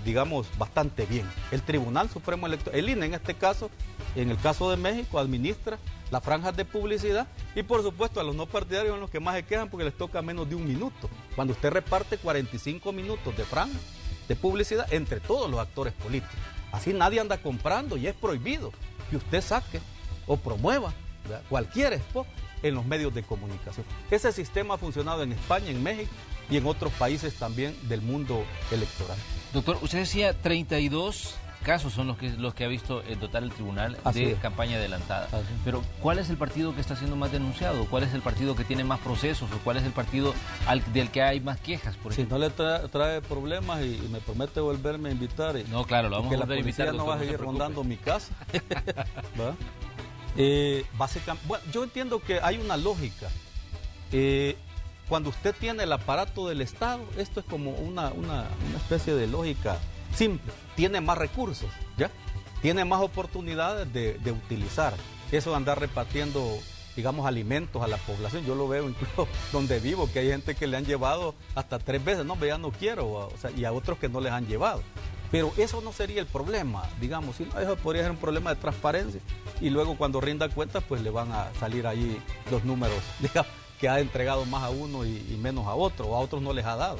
digamos, bastante bien. El Tribunal Supremo Electoral, el INE en este caso, en el caso de México, administra las franjas de publicidad y por supuesto a los no partidarios son los que más se quejan porque les toca menos de un minuto. Cuando usted reparte 45 minutos de franja de publicidad entre todos los actores políticos. Así nadie anda comprando y es prohibido que usted saque o promueva, ¿verdad?, cualquier spot en los medios de comunicación. Ese sistema ha funcionado en España, en México y en otros países también del mundo electoral. Doctor, usted decía 32 casos son los que ha visto en total el tribunal de campaña adelantada. Pero ¿cuál es el partido que está siendo más denunciado? ¿Cuál es el partido que tiene más procesos? ¿O cuál es el partido del que hay más quejas? Por ejemplo? Si no le trae problemas y me promete volverme a invitar. No, claro, lo vamos a volver a invitar. Que la policía no va a seguir rondando mi casa. Básicamente, bueno, yo entiendo que hay una lógica. Cuando usted tiene el aparato del Estado, esto es como una especie de lógica simple. Tiene más recursos, ¿ya? Tiene más oportunidades de utilizar. Eso de andar repartiendo, digamos, alimentos a la población. Yo lo veo incluso donde vivo, que hay gente que le han llevado hasta 3 veces. No, ya no quiero, o sea, y a otros que no les han llevado. Pero eso no sería el problema, digamos, sino eso podría ser un problema de transparencia. Y luego cuando rinda cuentas, pues le van a salir ahí los números, digamos, que ha entregado más a uno y menos a otro, o a otros no les ha dado.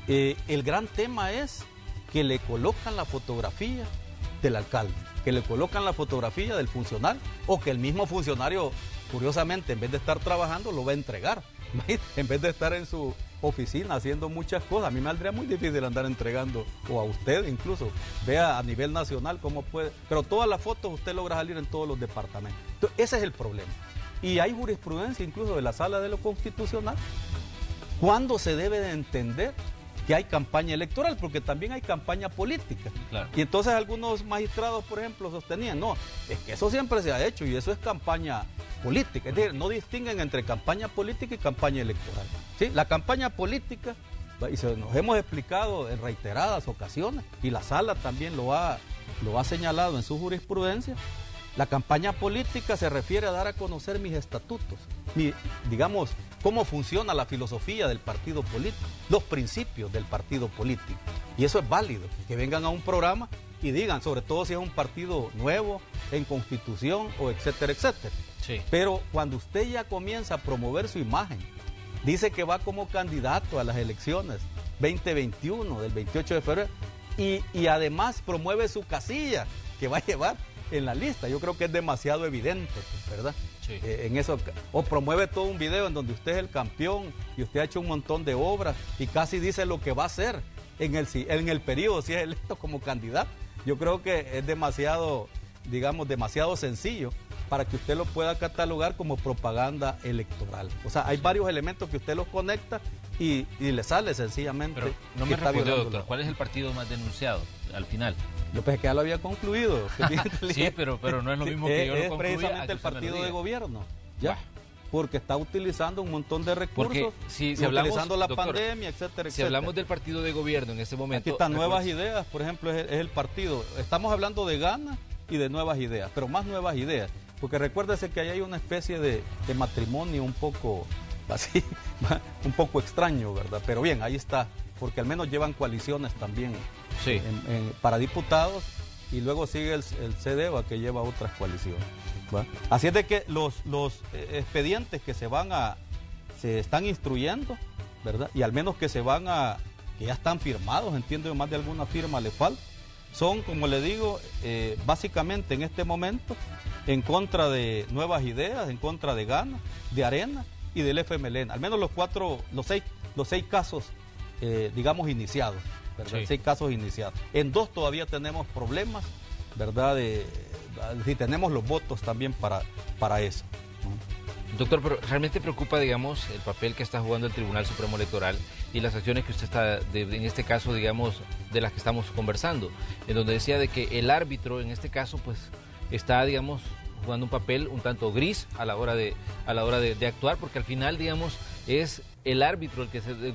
El gran tema es que le colocan la fotografía del alcalde, que le colocan la fotografía del funcionario, o que el mismo funcionario, curiosamente, en vez de estar trabajando, lo va a entregar. En vez de estar en su oficina haciendo muchas cosas, a mí me saldría muy difícil andar entregando, o a usted incluso, vea a nivel nacional cómo puede, pero todas las fotos usted logra salir en todos los departamentos. Entonces, ese es el problema. Y hay jurisprudencia incluso de la Sala de lo Constitucional, cuando se debe de entender que hay campaña electoral, porque también hay campaña política. Claro. Y entonces algunos magistrados, por ejemplo, sostenían, no, es que eso siempre se ha hecho y eso es campaña política. Es decir, no distinguen entre campaña política y campaña electoral. ¿Sí? La campaña política, y nos hemos explicado en reiteradas ocasiones, y la Sala también lo ha señalado en su jurisprudencia, la campaña política se refiere a dar a conocer mis estatutos, digamos, cómo funciona la filosofía del partido político, los principios del partido político. Y eso es válido, que vengan a un programa y digan, sobre todo si es un partido nuevo, en constitución, o etcétera, etcétera. Sí. Pero cuando usted ya comienza a promover su imagen, dice que va como candidato a las elecciones 2021, del 28 de febrero, y además promueve su casilla que va a llevar en la lista. Yo creo que es demasiado evidente, ¿verdad? Sí. En eso, o promueve todo un video en donde usted es el campeón y usted ha hecho un montón de obras y casi dice lo que va a hacer en el periodo si es electo como candidato. Yo creo que es demasiado, digamos, demasiado sencillo para que usted lo pueda catalogar como propaganda electoral. O sea, hay varios elementos que usted los conecta y le sale sencillamente. Pero no me respondió, doctor, ¿cuál es el partido más denunciado al final? Yo pensé que ya lo había concluido. Sí, pero no es lo mismo que yo lo concluya. Es precisamente el partido de gobierno, ¿ya? Porque está utilizando un montón de recursos, si hablamos, utilizando la doctor, pandemia, etcétera, etcétera. Si hablamos del partido de gobierno en este momento... Aquí están Nuevas Ideas, por ejemplo, es el partido. Estamos hablando de Gana y de Nuevas Ideas, pero más Nuevas Ideas. Porque recuérdese que ahí hay una especie de matrimonio un poco así, un poco extraño, ¿verdad? Pero bien, ahí está, porque al menos llevan coaliciones también para diputados y luego sigue el CDEVA que lleva otras coaliciones, ¿va? Así es de que los expedientes que se están instruyendo, ¿verdad? Y al menos que que ya están firmados, entiendo que más de alguna firma le falta, son, como le digo, básicamente en este momento en contra de Nuevas Ideas, en contra de Gana, de Arena y del FMLN. Al menos los seis casos, digamos, iniciados, ¿verdad? Sí. 6 casos iniciados. En 2 todavía tenemos problemas ¿verdad? Si tenemos los votos también para eso. Doctor, pero realmente preocupa, digamos, el papel que está jugando el Tribunal Supremo Electoral y las acciones que usted está, en este caso, digamos, de las que estamos conversando, en donde decía de que el árbitro, en este caso, pues, está, digamos, jugando un papel un tanto gris a la hora de actuar, porque al final, digamos, es el árbitro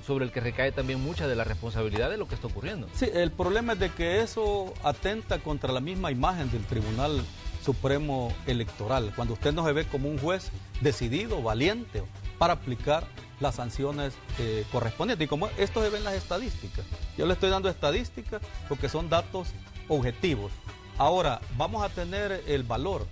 sobre el que recae también mucha de la responsabilidad de lo que está ocurriendo. Sí, el problema es de que eso atenta contra la misma imagen del Tribunal Supremo Electoral, cuando usted no se ve como un juez decidido, valiente, para aplicar las sanciones correspondientes. Y como esto se ve en las estadísticas, yo le estoy dando estadísticas porque son datos objetivos. Ahora, vamos a tener el valor,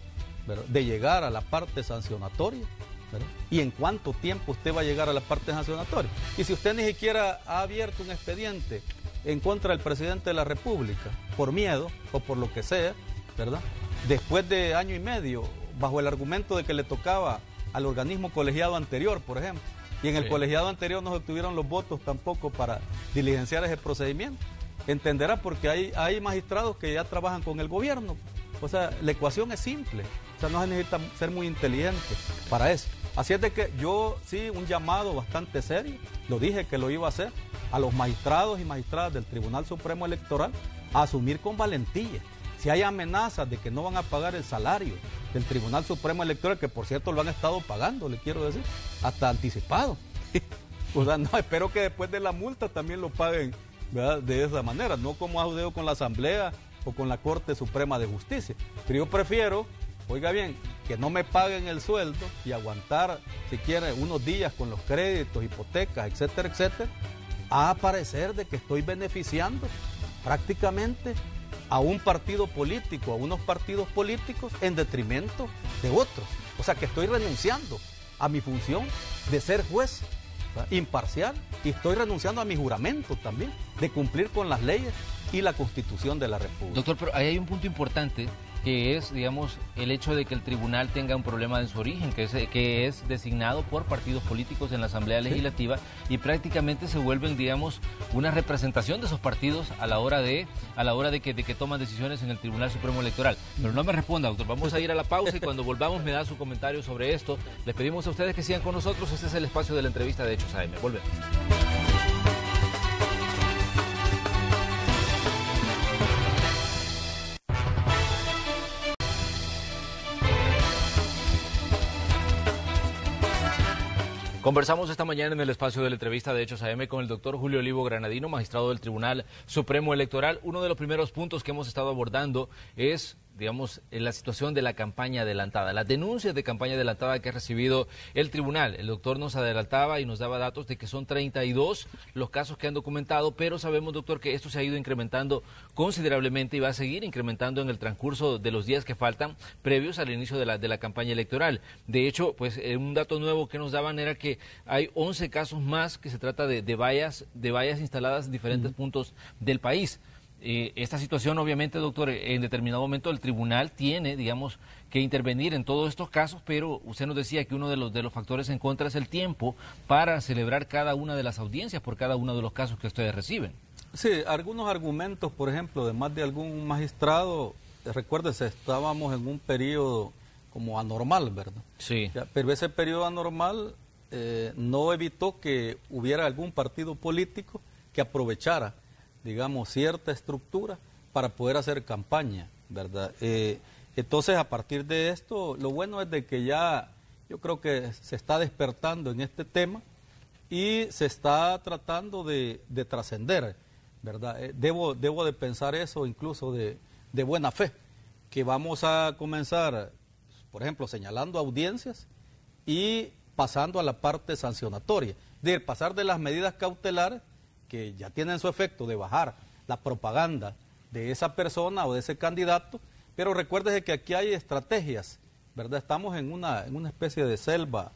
¿verdad?, de llegar a la parte sancionatoria, ¿verdad?, y en cuánto tiempo usted va a llegar a la parte sancionatoria. Y si usted ni siquiera ha abierto un expediente en contra del presidente de la República, por miedo o por lo que sea, ¿verdad?, después de año y medio, bajo el argumento de que le tocaba al organismo colegiado anterior, por ejemplo, y en el colegiado anterior no se obtuvieron los votos tampoco para diligenciar ese procedimiento, entenderá porque hay magistrados que ya trabajan con el gobierno. O sea, la ecuación es simple, o sea, no se necesita ser muy inteligente para eso. Así es de que yo sí, un llamado bastante serio, lo dije que lo iba a hacer, a los magistrados y magistradas del Tribunal Supremo Electoral a asumir con valentía. Si hay amenazas de que no van a pagar el salario del Tribunal Supremo Electoral, que por cierto lo han estado pagando, le quiero decir, hasta anticipado. O sea, no, espero que después de la multa también lo paguen, ¿verdad?, de esa manera, no como ha sucedido con la Asamblea o con la Corte Suprema de Justicia. Pero yo prefiero, oiga bien, que no me paguen el sueldo y aguantar, si quiere, unos días con los créditos, hipotecas, etcétera, etcétera, a parecer de que estoy beneficiando prácticamente a un partido político, a unos partidos políticos en detrimento de otros. O sea, que estoy renunciando a mi función de ser juez, ¿verdad?, imparcial, y estoy renunciando a mi juramento también de cumplir con las leyes y la Constitución de la República. Doctor, pero ahí hay un punto importante, que es, digamos, el hecho de que el tribunal tenga un problema en su origen, que es designado por partidos políticos en la Asamblea Legislativa, y prácticamente se vuelven, digamos, una representación de esos partidos a la hora de que toman decisiones en el Tribunal Supremo Electoral. Pero no me responda, doctor, vamos a ir a la pausa y cuando volvamos me da su comentario sobre esto. Les pedimos a ustedes que sigan con nosotros, este es el espacio de la entrevista de Hechos AM. Volvemos. Conversamos esta mañana en el espacio de la entrevista de Hechos AM con el doctor Julio Olivo Granadino, magistrado del Tribunal Supremo Electoral. Uno de los primeros puntos que hemos estado abordando es, digamos, en la situación de la campaña adelantada, las denuncias de campaña adelantada que ha recibido el tribunal. El doctor nos adelantaba y nos daba datos de que son 32 los casos que han documentado, pero sabemos, doctor, que esto se ha ido incrementando considerablemente y va a seguir incrementando en el transcurso de los días que faltan previos al inicio de la campaña electoral. De hecho, pues un dato nuevo que nos daban era que hay 11 casos más que se trata de vallas instaladas en diferentes puntos del país. Esta situación, obviamente, doctor, en determinado momento el tribunal tiene, digamos, que intervenir en todos estos casos, pero usted nos decía que uno de los factores en contra es el tiempo para celebrar cada una de las audiencias por cada uno de los casos que ustedes reciben. Sí, algunos argumentos, por ejemplo, de más de algún magistrado, recuérdese, estábamos en un periodo como anormal, ¿verdad? Sí. Pero ese periodo anormal no evitó que hubiera algún partido político que aprovechara, digamos, cierta estructura para poder hacer campaña, ¿verdad? Entonces, a partir de esto, lo bueno es de que ya yo creo que se está despertando en este tema y se está tratando de trascender, ¿verdad? Debo de pensar eso incluso de buena fe, que vamos a comenzar, por ejemplo, señalando audiencias y pasando a la parte sancionatoria, de pasar de las medidas cautelares que ya tienen su efecto de bajar la propaganda de esa persona o de ese candidato, pero recuérdese que aquí hay estrategias, ¿verdad? Estamos en una especie de selva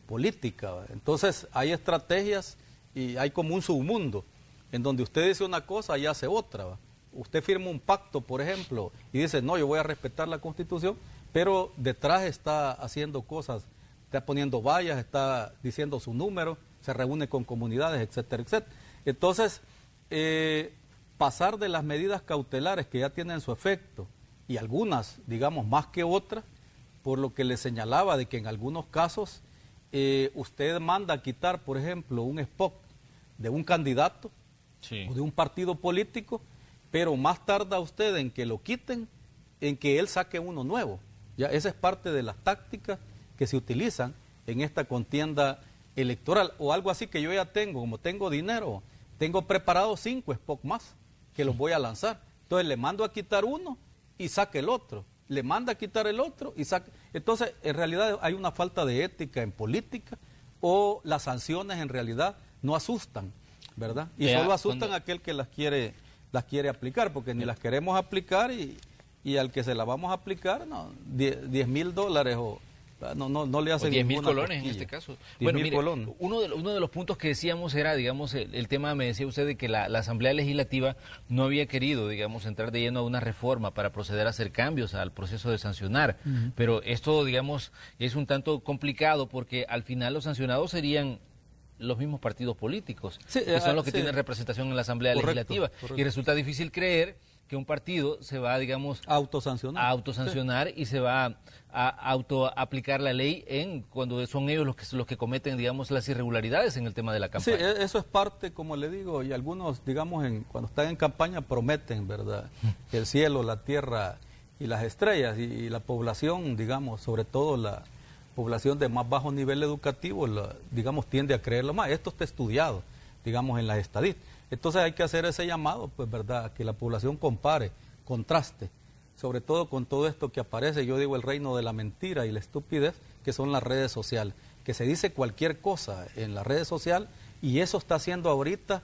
política, ¿verdad? Entonces hay estrategias y hay como un submundo, en donde usted dice una cosa y hace otra, ¿verdad? Usted firma un pacto, por ejemplo, y dice, no, yo voy a respetar la Constitución, pero detrás está haciendo cosas, está poniendo vallas, está diciendo su número, se reúne con comunidades, etcétera, etcétera. Entonces, pasar de las medidas cautelares que ya tienen su efecto y algunas, digamos, más que otras, por lo que le señalaba de que en algunos casos usted manda a quitar, por ejemplo, un spot de un candidato o de un partido político, pero más tarda usted en que lo quiten, en que él saque uno nuevo. Ya, esa es parte de las tácticas que se utilizan en esta contienda electoral, o algo así que yo ya tengo, como tengo dinero, tengo preparado 5 spots más que los voy a lanzar. Entonces le mando a quitar uno y saque el otro. Le manda a quitar el otro y saque. Entonces, en realidad hay una falta de ética en política, o las sanciones en realidad no asustan, ¿verdad? Y solo asustan a aquel que las quiere aplicar, porque ni las queremos aplicar y al que se las vamos a aplicar, no, $10,000 o no le hacen 10,000 ninguna colones cosquilla. en este caso. 10,000 Bueno, mire, colones. uno de los puntos que decíamos era, digamos, el tema, me decía usted, de que la Asamblea Legislativa no había querido, digamos, entrar de lleno a una reforma para proceder a hacer cambios al proceso de sancionar. Pero esto, digamos, es un tanto complicado, porque al final los sancionados serían los mismos partidos políticos, que son los que tienen representación en la Asamblea Legislativa. Correcto. Y resulta difícil creer que un partido se va, digamos, a autosancionar y se va a autoaplicar la ley cuando son ellos los que cometen, digamos, las irregularidades en el tema de la campaña. Sí, eso es parte, como le digo, y algunos, digamos, cuando están en campaña prometen, ¿verdad?, el cielo, la tierra y las estrellas, y la población, digamos, sobre todo la población de más bajo nivel educativo, digamos, tiende a creerlo más. Esto está estudiado, digamos, en las estadísticas. Entonces hay que hacer ese llamado, pues, ¿verdad?, que la población compare, contraste, sobre todo con todo esto que aparece, yo digo, el reino de la mentira y la estupidez, que son las redes sociales, que se dice cualquier cosa en las redes sociales, y eso está siendo ahorita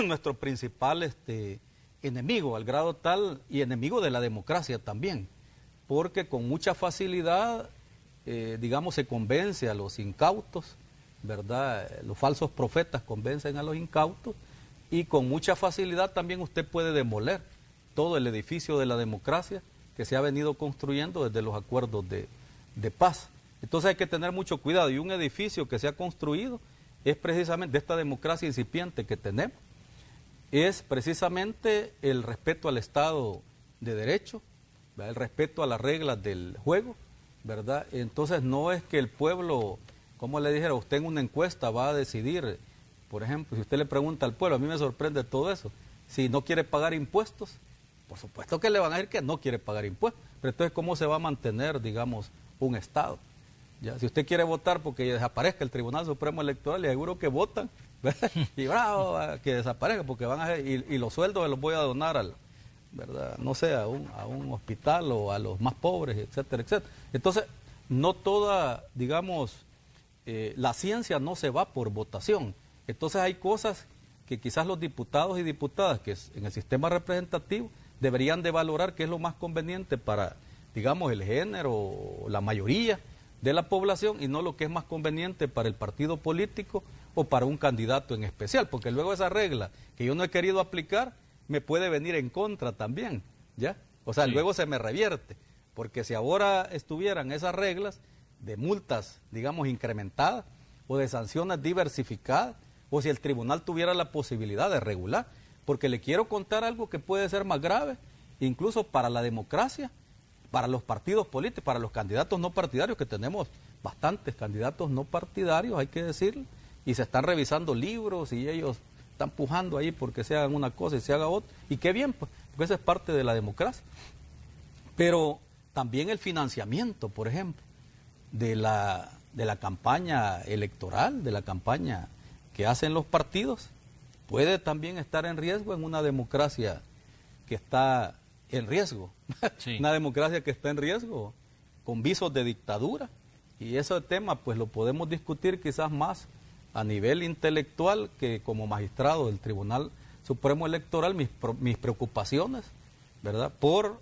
nuestro principal enemigo, al grado tal, y enemigo de la democracia también, porque con mucha facilidad, digamos, se convence a los incautos, ¿verdad?, los falsos profetas convencen a los incautos, y con mucha facilidad también usted puede demoler todo el edificio de la democracia que se ha venido construyendo desde los acuerdos de paz. Entonces hay que tener mucho cuidado, y un edificio que se ha construido es precisamente de esta democracia incipiente que tenemos, es precisamente el respeto al Estado de Derecho, ¿verdad?, el respeto a las reglas del juego, ¿verdad? Entonces no es que el pueblo, como le dijera, usted en una encuesta va a decidir. Por ejemplo, si usted le pregunta al pueblo, a mí me sorprende todo eso, si no quiere pagar impuestos, por supuesto que le van a decir que no quiere pagar impuestos, pero entonces ¿cómo se va a mantener, digamos, un Estado? ¿Ya? Si usted quiere votar porque desaparezca el Tribunal Supremo Electoral, le aseguro que votan, ¿verdad? Y bravo, que desaparezca, porque van a y los sueldos se los voy a donar ¿verdad?, no sé, a un hospital o a los más pobres, etcétera, etcétera. Entonces, no toda, digamos, la ciencia no se va por votación. Entonces hay cosas que quizás los diputados y diputadas que en el sistema representativo deberían de valorar qué es lo más conveniente para, digamos, el género o la mayoría de la población, y no lo que es más conveniente para el partido político o para un candidato en especial, porque luego esa regla que yo no he querido aplicar me puede venir en contra también, ¿ya? O sea, luego se me revierte, porque si ahora estuvieran esas reglas de multas, digamos, incrementadas o de sanciones diversificadas, o si el tribunal tuviera la posibilidad de regular, porque le quiero contar algo que puede ser más grave, incluso para la democracia, para los partidos políticos, para los candidatos no partidarios, que tenemos bastantes candidatos no partidarios, hay que decirlo, y se están revisando libros y ellos están pujando ahí porque se hagan una cosa y se haga otra, y qué bien, pues, porque eso es parte de la democracia. Pero también el financiamiento, por ejemplo, de la campaña electoral, de la campaña que hacen los partidos, puede también estar en riesgo en una democracia que está en riesgo, una democracia que está en riesgo, con visos de dictadura, y ese tema pues lo podemos discutir quizás más a nivel intelectual que como magistrado del Tribunal Supremo Electoral, mis preocupaciones, ¿verdad?, por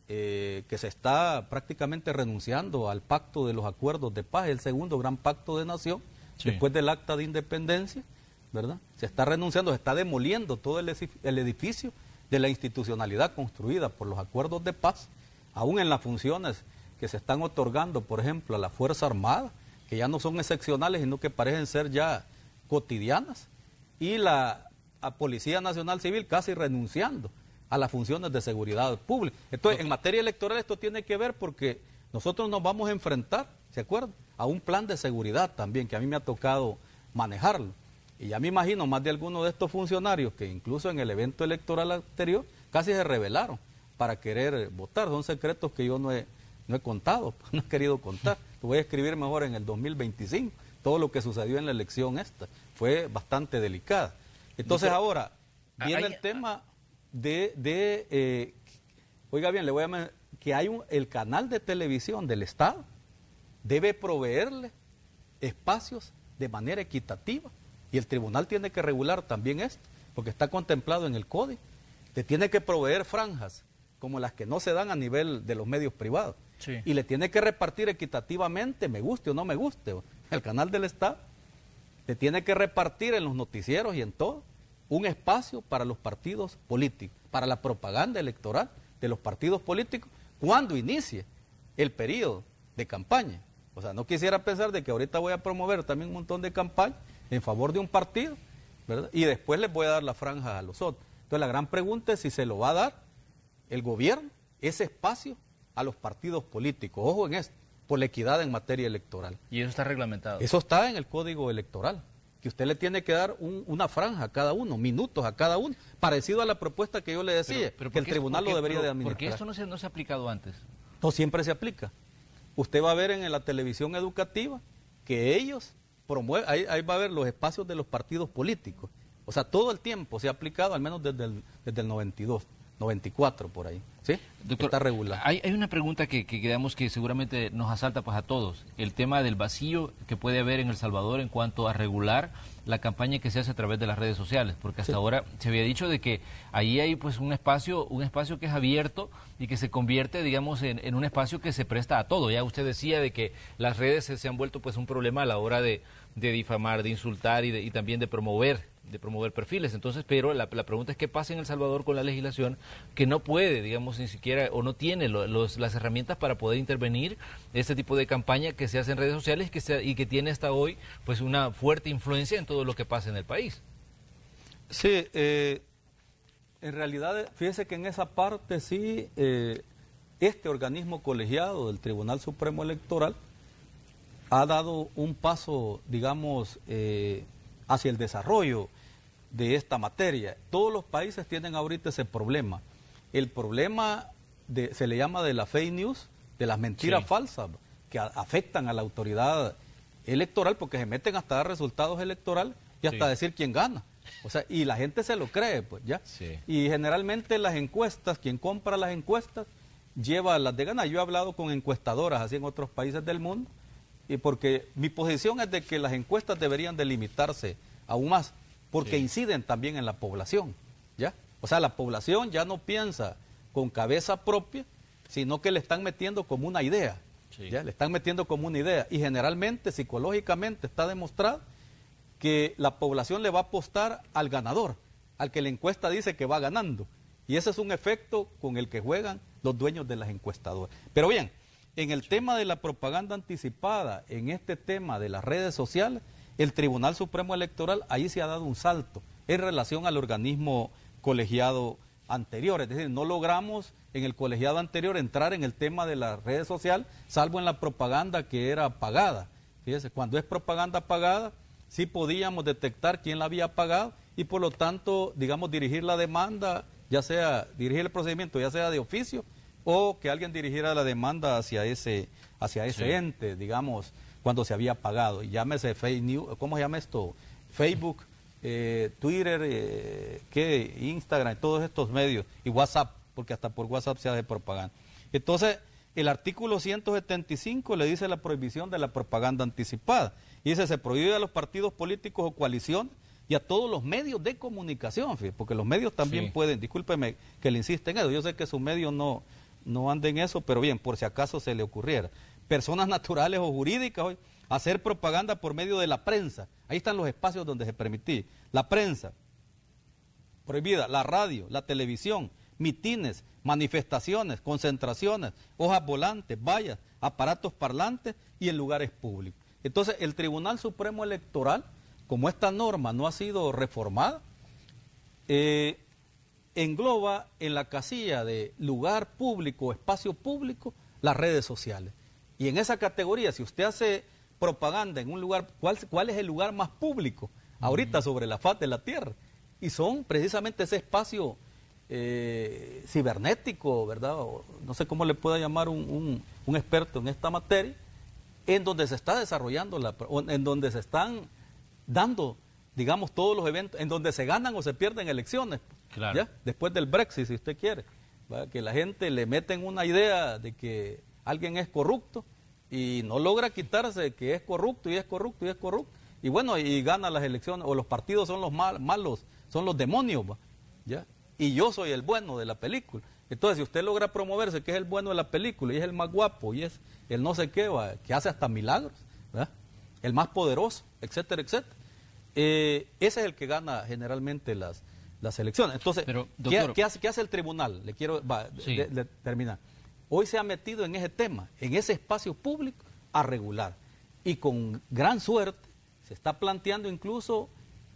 que se está prácticamente renunciando al pacto de los acuerdos de paz, el segundo gran pacto de nación, después del acta de independencia, ¿verdad? Se está renunciando, se está demoliendo todo el edificio de la institucionalidad construida por los acuerdos de paz, aún en las funciones que se están otorgando, por ejemplo, a la Fuerza Armada, que ya no son excepcionales, sino que parecen ser ya cotidianas, y a Policía Nacional Civil casi renunciando a las funciones de seguridad pública. Entonces, en materia electoral esto tiene que ver porque nosotros nos vamos a enfrentar, ¿se acuerdan?, a un plan de seguridad también, que a mí me ha tocado manejarlo. Y ya me imagino más de algunos de estos funcionarios que incluso en el evento electoral anterior casi se rebelaron para querer votar. Son secretos que yo no he contado, no he querido contar. Lo voy a escribir mejor en el 2025. Todo lo que sucedió en la elección esta fue bastante delicada. Entonces ahora viene el tema oiga bien, le voy a que hay el canal de televisión del Estado debe proveerle espacios de manera equitativa y el tribunal tiene que regular también esto, porque está contemplado en el código. Le tiene que proveer franjas como las que no se dan a nivel de los medios privados. Sí. Y le tiene que repartir equitativamente, me guste o no me guste, el canal del Estado. Le tiene que repartir en los noticieros y en todo un espacio para los partidos políticos, para la propaganda electoral de los partidos políticos cuando inicie el periodo de campaña. O sea, no quisiera pensar de que ahorita voy a promover también un montón de campañas en favor de un partido, ¿verdad? Y después les voy a dar la franja a los otros. Entonces la gran pregunta es si se lo va a dar el gobierno ese espacio a los partidos políticos. Ojo en esto, por la equidad en materia electoral. ¿Y eso está reglamentado? Eso está en el Código Electoral, que usted le tiene que dar una franja a cada uno, minutos a cada uno, parecido a la propuesta que yo le decía, pero que el tribunal lo debería de administrar. ¿Por qué esto no se ha aplicado antes? No, siempre se aplica. Usted va a ver en la televisión educativa que ellos promueven, ahí va a ver los espacios de los partidos políticos. O sea, todo el tiempo se ha aplicado, al menos desde el 92, 94 por ahí. ¿Sí? Doctor, está regular. Hay una pregunta que digamos que seguramente nos asalta pues a todos. El tema del vacío que puede haber en El Salvador en cuanto a regular la campaña que se hace a través de las redes sociales, porque hasta ahora se había dicho de que ahí hay pues un espacio que es abierto y que se convierte, digamos, en un espacio que se presta a todo. Ya usted decía de que las redes se han vuelto pues un problema a la hora de difamar, de insultar y también de promover perfiles. Entonces, pero la pregunta es qué pasa en El Salvador con la legislación que no puede, digamos, ni siquiera o no tiene las herramientas para poder intervenir este tipo de campaña que se hace en redes sociales y que tiene hasta hoy pues una fuerte influencia en todo lo que pasa en el país. Sí, en realidad, fíjese que en esa parte sí, este organismo colegiado del Tribunal Supremo Electoral ha dado un paso, digamos, hacia el desarrollo de esta materia. Todos los países tienen ahorita ese problema. El problema se le llama de la fake news, de las mentiras falsas que afectan a la autoridad electoral porque se meten hasta dar resultados electorales y hasta decir quién gana. O sea, y la gente se lo cree, pues ya. Sí. Y generalmente las encuestas, quien compra las encuestas, lleva las de ganar. Yo he hablado con encuestadoras así en otros países del mundo, y porque mi posición es de que las encuestas deberían delimitarse aún más, porque inciden también en la población, ¿ya? O sea, la población ya no piensa con cabeza propia, sino que le están metiendo como una idea, ¿ya? Le están metiendo como una idea, y generalmente, psicológicamente, está demostrado que la población le va a apostar al ganador, al que la encuesta dice que va ganando, y ese es un efecto con el que juegan los dueños de las encuestadoras. Pero bien, en el tema de la propaganda anticipada, en este tema de las redes sociales, el Tribunal Supremo Electoral ahí se ha dado un salto en relación al organismo colegiado anterior. Es decir, no logramos en el colegiado anterior entrar en el tema de las redes sociales, salvo en la propaganda que era pagada. Fíjese, cuando es propaganda pagada, sí podíamos detectar quién la había pagado y por lo tanto, digamos, dirigir la demanda, ya sea dirigir el procedimiento, ya sea de oficio, o que alguien dirigiera la demanda hacia ese ente, digamos, cuando se había pagado. Y llámese fake news, ¿cómo se llama esto? Facebook, Twitter, Instagram, todos estos medios, y WhatsApp, porque hasta por WhatsApp se hace propaganda. Entonces, el artículo 175 le dice la prohibición de la propaganda anticipada. Y dice, se prohíbe a los partidos políticos o coaliciones y a todos los medios de comunicación, fíjate, porque los medios también pueden, discúlpeme que le insiste en eso, yo sé que sus medios no anda en eso, pero bien, por si acaso se le ocurriera. Personas naturales o jurídicas, hoy, hacer propaganda por medio de la prensa. Ahí están los espacios donde se permitía. La prensa, prohibida, la radio, la televisión, mitines, manifestaciones, concentraciones, hojas volantes, vallas, aparatos parlantes y en lugares públicos. Entonces, el Tribunal Supremo Electoral, como esta norma no ha sido reformada, engloba en la casilla de lugar público, espacio público, las redes sociales. Y en esa categoría, si usted hace propaganda en un lugar, ¿cuál es el lugar más público ahorita sobre la faz de la tierra? Y son precisamente ese espacio cibernético, ¿verdad? O no sé cómo le pueda llamar un experto en esta materia, en donde se está desarrollando, en donde se están dando, digamos, todos los eventos, en donde se ganan o se pierden elecciones. Claro. ¿Ya? Después del Brexit, si usted quiere, ¿verdad? Que la gente le meten una idea de que alguien es corrupto y no logra quitarse que es corrupto y es corrupto y es corrupto. Y bueno, y gana las elecciones, o los partidos son los malos, son los demonios, ¿ya? Y yo soy el bueno de la película. Entonces, si usted logra promoverse que es el bueno de la película y es el más guapo y es el no sé qué, que hace hasta milagros, ¿verdad? El más poderoso, etcétera, etcétera. Ese es el que gana generalmente las elecciones. Entonces, pero, doctor, ¿qué hace el tribunal? Le quiero terminar. Hoy se ha metido en ese tema, en ese espacio público, a regular. Y con gran suerte se está planteando incluso,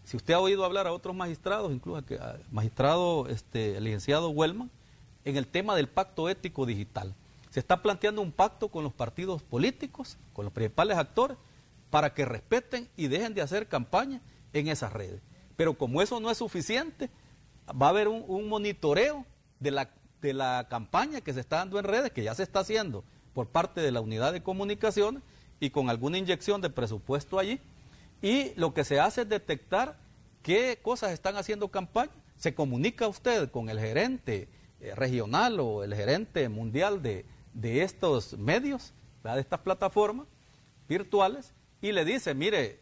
si usted ha oído hablar a otros magistrados, incluso al magistrado el licenciado Wellman, en el tema del pacto ético digital. Se está planteando un pacto con los partidos políticos, con los principales actores, para que respeten y dejen de hacer campaña en esas redes. Pero como eso no es suficiente, va a haber un monitoreo de la campaña que se está dando en redes, que ya se está haciendo por parte de la unidad de comunicaciones y con alguna inyección de presupuesto allí. Y lo que se hace es detectar qué cosas están haciendo campaña. Se comunica usted con el gerente regional o el gerente mundial de estos medios, ¿verdad? De estas plataformas virtuales, y le dice, mire,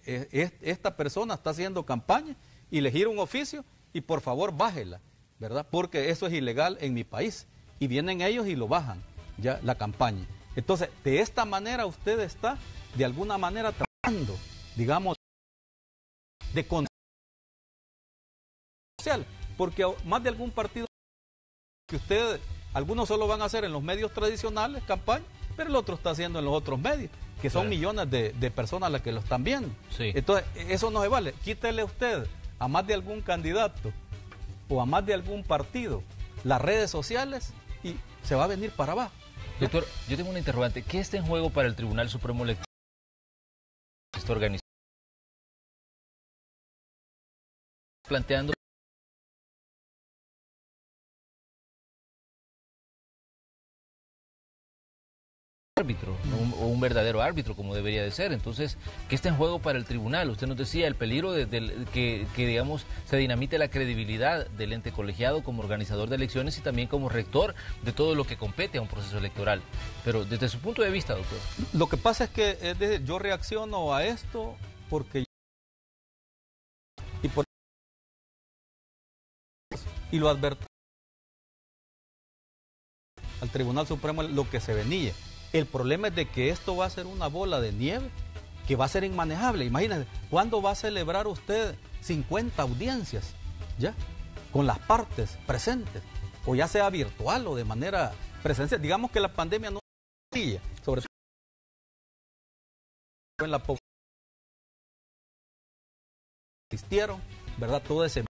esta persona está haciendo campaña, y le gira un oficio y por favor bájela, ¿verdad? Porque eso es ilegal en mi país. Y vienen ellos y lo bajan, ya, la campaña. Entonces, de esta manera usted está, de alguna manera, tratando, digamos, de control social, porque más de algún partido que ustedes, algunos solo van a hacer en los medios tradicionales campaña, pero el otro está haciendo en los otros medios, que son millones de personas las que lo están viendo. Sí. Entonces, eso no se vale. Quítele usted a más de algún candidato o a más de algún partido las redes sociales y se va a venir para abajo. Doctor, yo tengo una interrogante. ¿Qué está en juego para el Tribunal Supremo Electoral? Está organizado, planteando árbitro, o un verdadero árbitro, como debería de ser. Entonces, ¿qué está en juego para el tribunal? Usted nos decía el peligro de que, digamos, se dinamite la credibilidad del ente colegiado como organizador de elecciones y también como rector de todo lo que compete a un proceso electoral. Pero desde su punto de vista, doctor. Lo que pasa es que yo reacciono a esto porque y lo advertí al Tribunal Supremo lo que se venía. El problema es de que esto va a ser una bola de nieve que va a ser inmanejable. Imagínense, ¿cuándo va a celebrar usted 50 audiencias ya con las partes presentes? O ya sea virtual o de manera presencial. Digamos que la pandemia no sobre todo en la población existieron, ¿verdad? Todo ese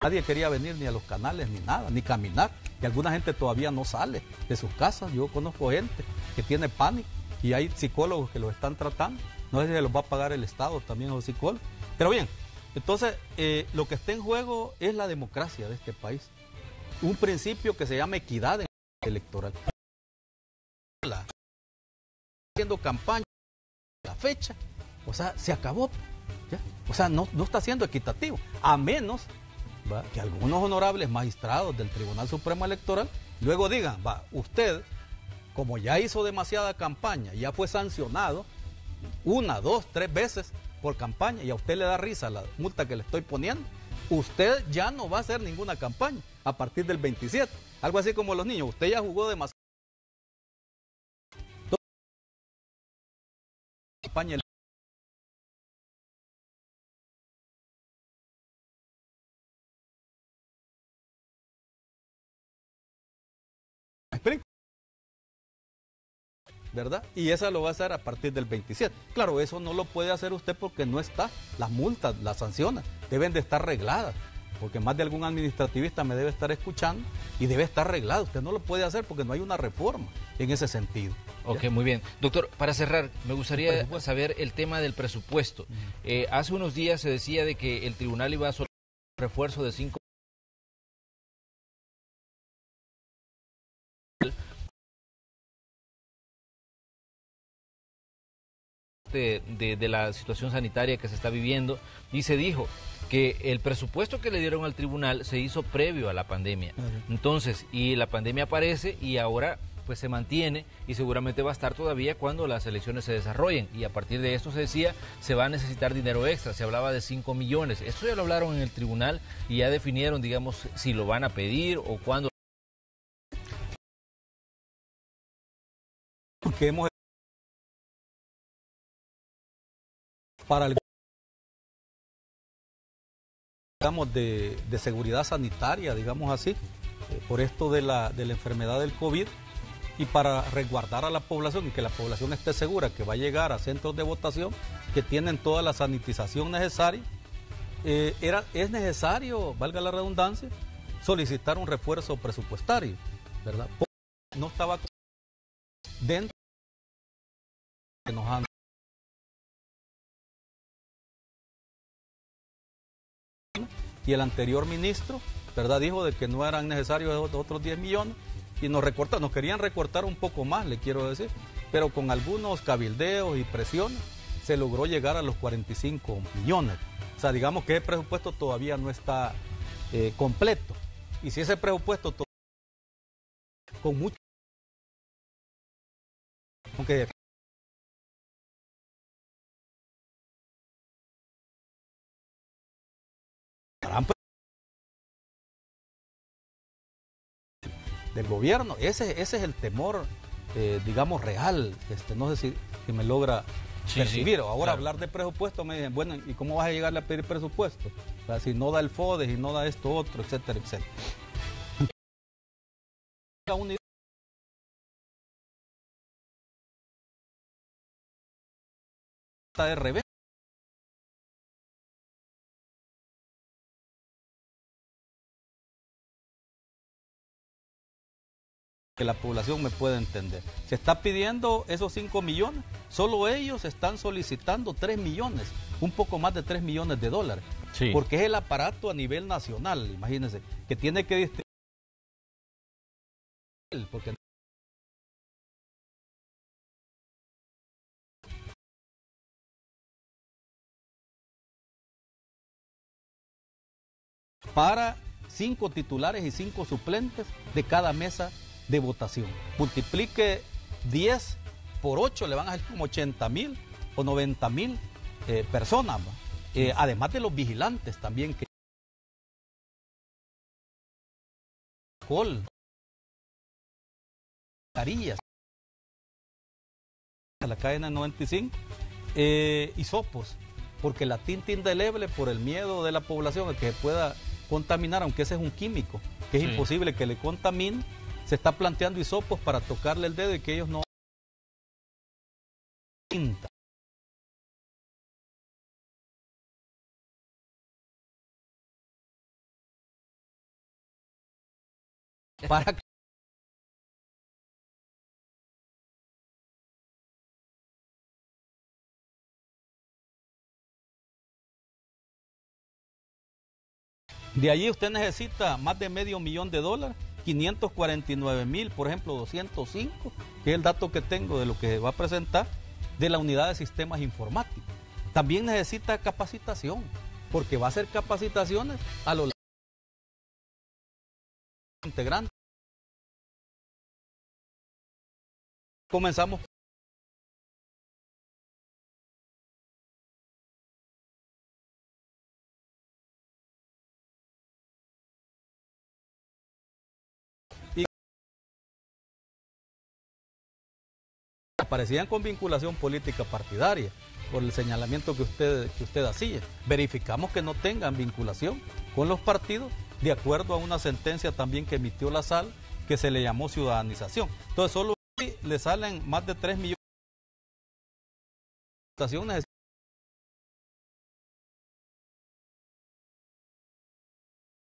nadie quería venir ni a los canales ni nada, ni caminar. Y alguna gente todavía no sale de sus casas. Yo conozco gente que tiene pánico y hay psicólogos que los están tratando. No sé si se los va a pagar el Estado también a los psicólogos. Pero bien, entonces lo que está en juego es la democracia de este país. Un principio que se llama equidad electoral. Haciendo campaña, la fecha, o sea, se acabó. ¿Ya? O sea, no está siendo equitativo. A menos que algunos honorables magistrados del Tribunal Supremo Electoral luego digan, usted, como ya hizo demasiada campaña, ya fue sancionado 1, 2, 3 veces por campaña y a usted le da risa la multa que le estoy poniendo, usted ya no va a hacer ninguna campaña a partir del 27. Algo así como los niños, usted ya jugó demasiado campaña. ¿Verdad? Y esa lo va a hacer a partir del 27. Claro, eso no lo puede hacer usted porque no está. Las multas, las sanciones deben de estar regladas. porque más de algún administrativista me debe estar escuchando y debe estar arreglado. Usted no lo puede hacer porque no hay una reforma en ese sentido. Ok, muy bien. Doctor, para cerrar, me gustaría saber el tema del presupuesto. Hace unos días se decía de que el tribunal iba a solicitar un refuerzo de 5 de la situación sanitaria que se está viviendo, y se dijo que el presupuesto que le dieron al tribunal se hizo previo a la pandemia. Entonces, y la pandemia aparece y ahora pues se mantiene y seguramente va a estar todavía cuando las elecciones se desarrollen, y a partir de esto se decía se va a necesitar dinero extra, se hablaba de 5 millones. Esto ya lo hablaron en el tribunal y ya definieron, digamos, si lo van a pedir o cuándo. Porque hemos para el, digamos, de seguridad sanitaria, digamos así, por esto de la enfermedad del COVID, y para resguardar a la población y que la población esté segura que va a llegar a centros de votación que tienen toda la sanitización necesaria, es necesario, valga la redundancia, solicitar un refuerzo presupuestario, ¿verdad? Porque no estaba dentro de que nos han y el anterior ministro, ¿verdad?, dijo de que no eran necesarios otros 10 millones y nos querían recortar un poco más, le quiero decir, pero con algunos cabildeos y presiones se logró llegar a los 45 millones. O sea, digamos que el presupuesto todavía no está completo. Y si ese presupuesto con mucho, aunque del gobierno, ese es el temor, digamos, real. No sé si me logra percibir. Ahora, claro, hablar de presupuesto, me dicen, bueno, ¿y cómo vas a llegar a pedir presupuesto? O sea, si no da el FODES y no da esto otro, etcétera, etcétera. De revés. Que la población me pueda entender. Se está pidiendo esos 5 millones, solo ellos están solicitando 3 millones, un poco más de 3 millones de dólares. Sí. Porque es el aparato a nivel nacional, imagínense, que tiene que distribuir. Porque para 5 titulares y 5 suplentes de cada mesa de votación. Multiplique 10 por 8, le van a salir como 80,000 o 90,000 personas. Además de los vigilantes también. Que carillas, la cadena 95, hisopos, porque la tinta indeleble, por el miedo de la población a que se pueda contaminar, aunque ese es un químico, que es imposible que le contamine, se está planteando hisopos para tocarle el dedo y que ellos no tinta. Para que de allí usted necesita más de $500,000, 549,000, por ejemplo, 205, que es el dato que tengo de lo que va a presentar de la unidad de sistemas informáticos. También necesita capacitación, porque va a hacer capacitaciones a los integrantes. Comenzamos. Aparecían con vinculación política partidaria por el señalamiento que usted hacía. Verificamos que no tengan vinculación con los partidos, de acuerdo a una sentencia también que emitió la sala, que se le llamó ciudadanización. Entonces solo le salen más de 3 millones de votaciones.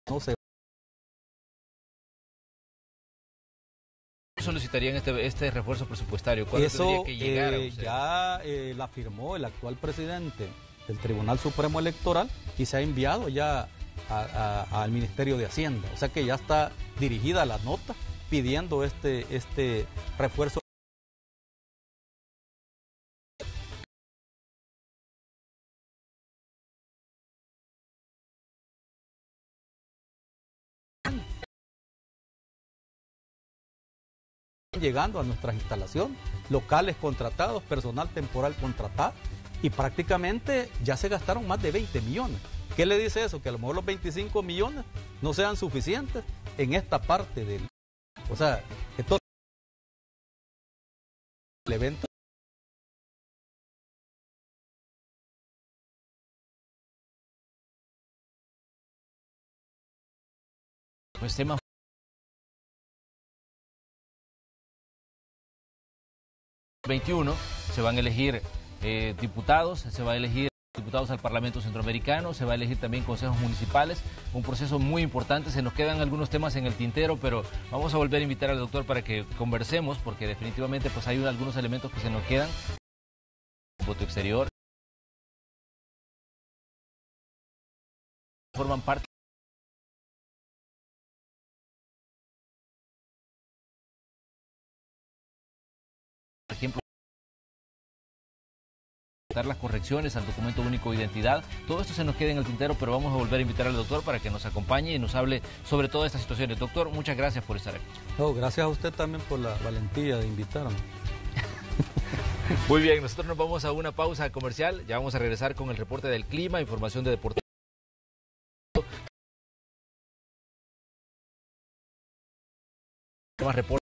no se solicitarían este refuerzo presupuestario. ¿Cuándo tendría que llegar a usted? Ya la firmó el actual presidente del Tribunal Supremo Electoral y se ha enviado ya al Ministerio de Hacienda. O sea que ya está dirigida la nota pidiendo este refuerzo. Llegando a nuestras instalaciones, locales contratados, personal temporal contratado, y prácticamente ya se gastaron más de 20 millones. ¿Qué le dice eso? Que a lo mejor los 25 millones no sean suficientes en esta parte del... O sea, entonces el evento... Pues tema... se van a elegir diputados, se va a elegir diputados al Parlamento Centroamericano, se va a elegir también consejos municipales, un proceso muy importante. Se nos quedan algunos temas en el tintero, pero vamos a volver a invitar al doctor para que conversemos, porque definitivamente pues hay algunos elementos que se nos quedan. Voto exterior. Forman parte. Por ejemplo, las correcciones al documento único de identidad. Todo esto se nos queda en el tintero, pero vamos a volver a invitar al doctor para que nos acompañe y nos hable sobre todas estas situaciones. Doctor, muchas gracias por estar aquí. No, gracias a usted también por la valentía de invitarme. Muy bien, nosotros nos vamos a una pausa comercial. Ya vamos a regresar con el reporte del clima, información de deporte. Más reporte.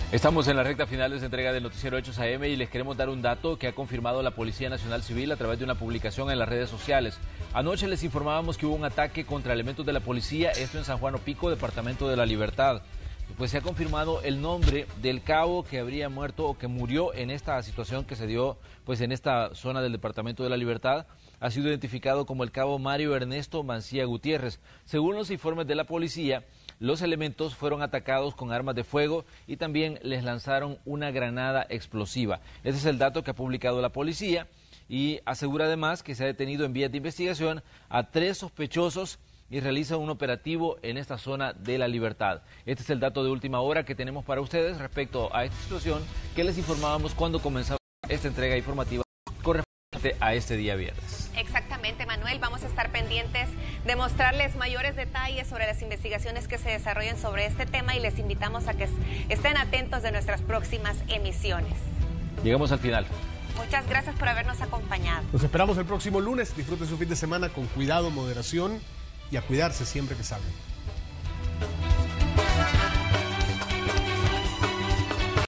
Estamos en la recta final de esta entrega del Noticiero Hechos AM y les queremos dar un dato que ha confirmado la Policía Nacional Civil a través de una publicación en las redes sociales. Anoche les informábamos que hubo un ataque contra elementos de la policía, esto en San Juan Opico, departamento de La Libertad. Pues se ha confirmado el nombre del cabo que habría muerto o que murió en esta situación que se dio pues en esta zona del departamento de La Libertad. Ha sido identificado como el cabo Mario Ernesto Mancía Gutiérrez. Según los informes de la policía, los elementos fueron atacados con armas de fuego y también les lanzaron una granada explosiva. Ese es el dato que ha publicado la policía y asegura además que se ha detenido en vías de investigación a 3 sospechosos y realiza un operativo en esta zona de La Libertad. Este es el dato de última hora que tenemos para ustedes respecto a esta situación que les informábamos cuando comenzaba esta entrega informativa correspondiente a este día viernes. Exactamente, Manuel. Vamos a estar pendientes de mostrarles mayores detalles sobre las investigaciones que se desarrollan sobre este tema y les invitamos a que estén atentos de nuestras próximas emisiones. Llegamos al final. Muchas gracias por habernos acompañado. Los esperamos el próximo lunes. Disfruten su fin de semana con cuidado, moderación y a cuidarse siempre que salgan.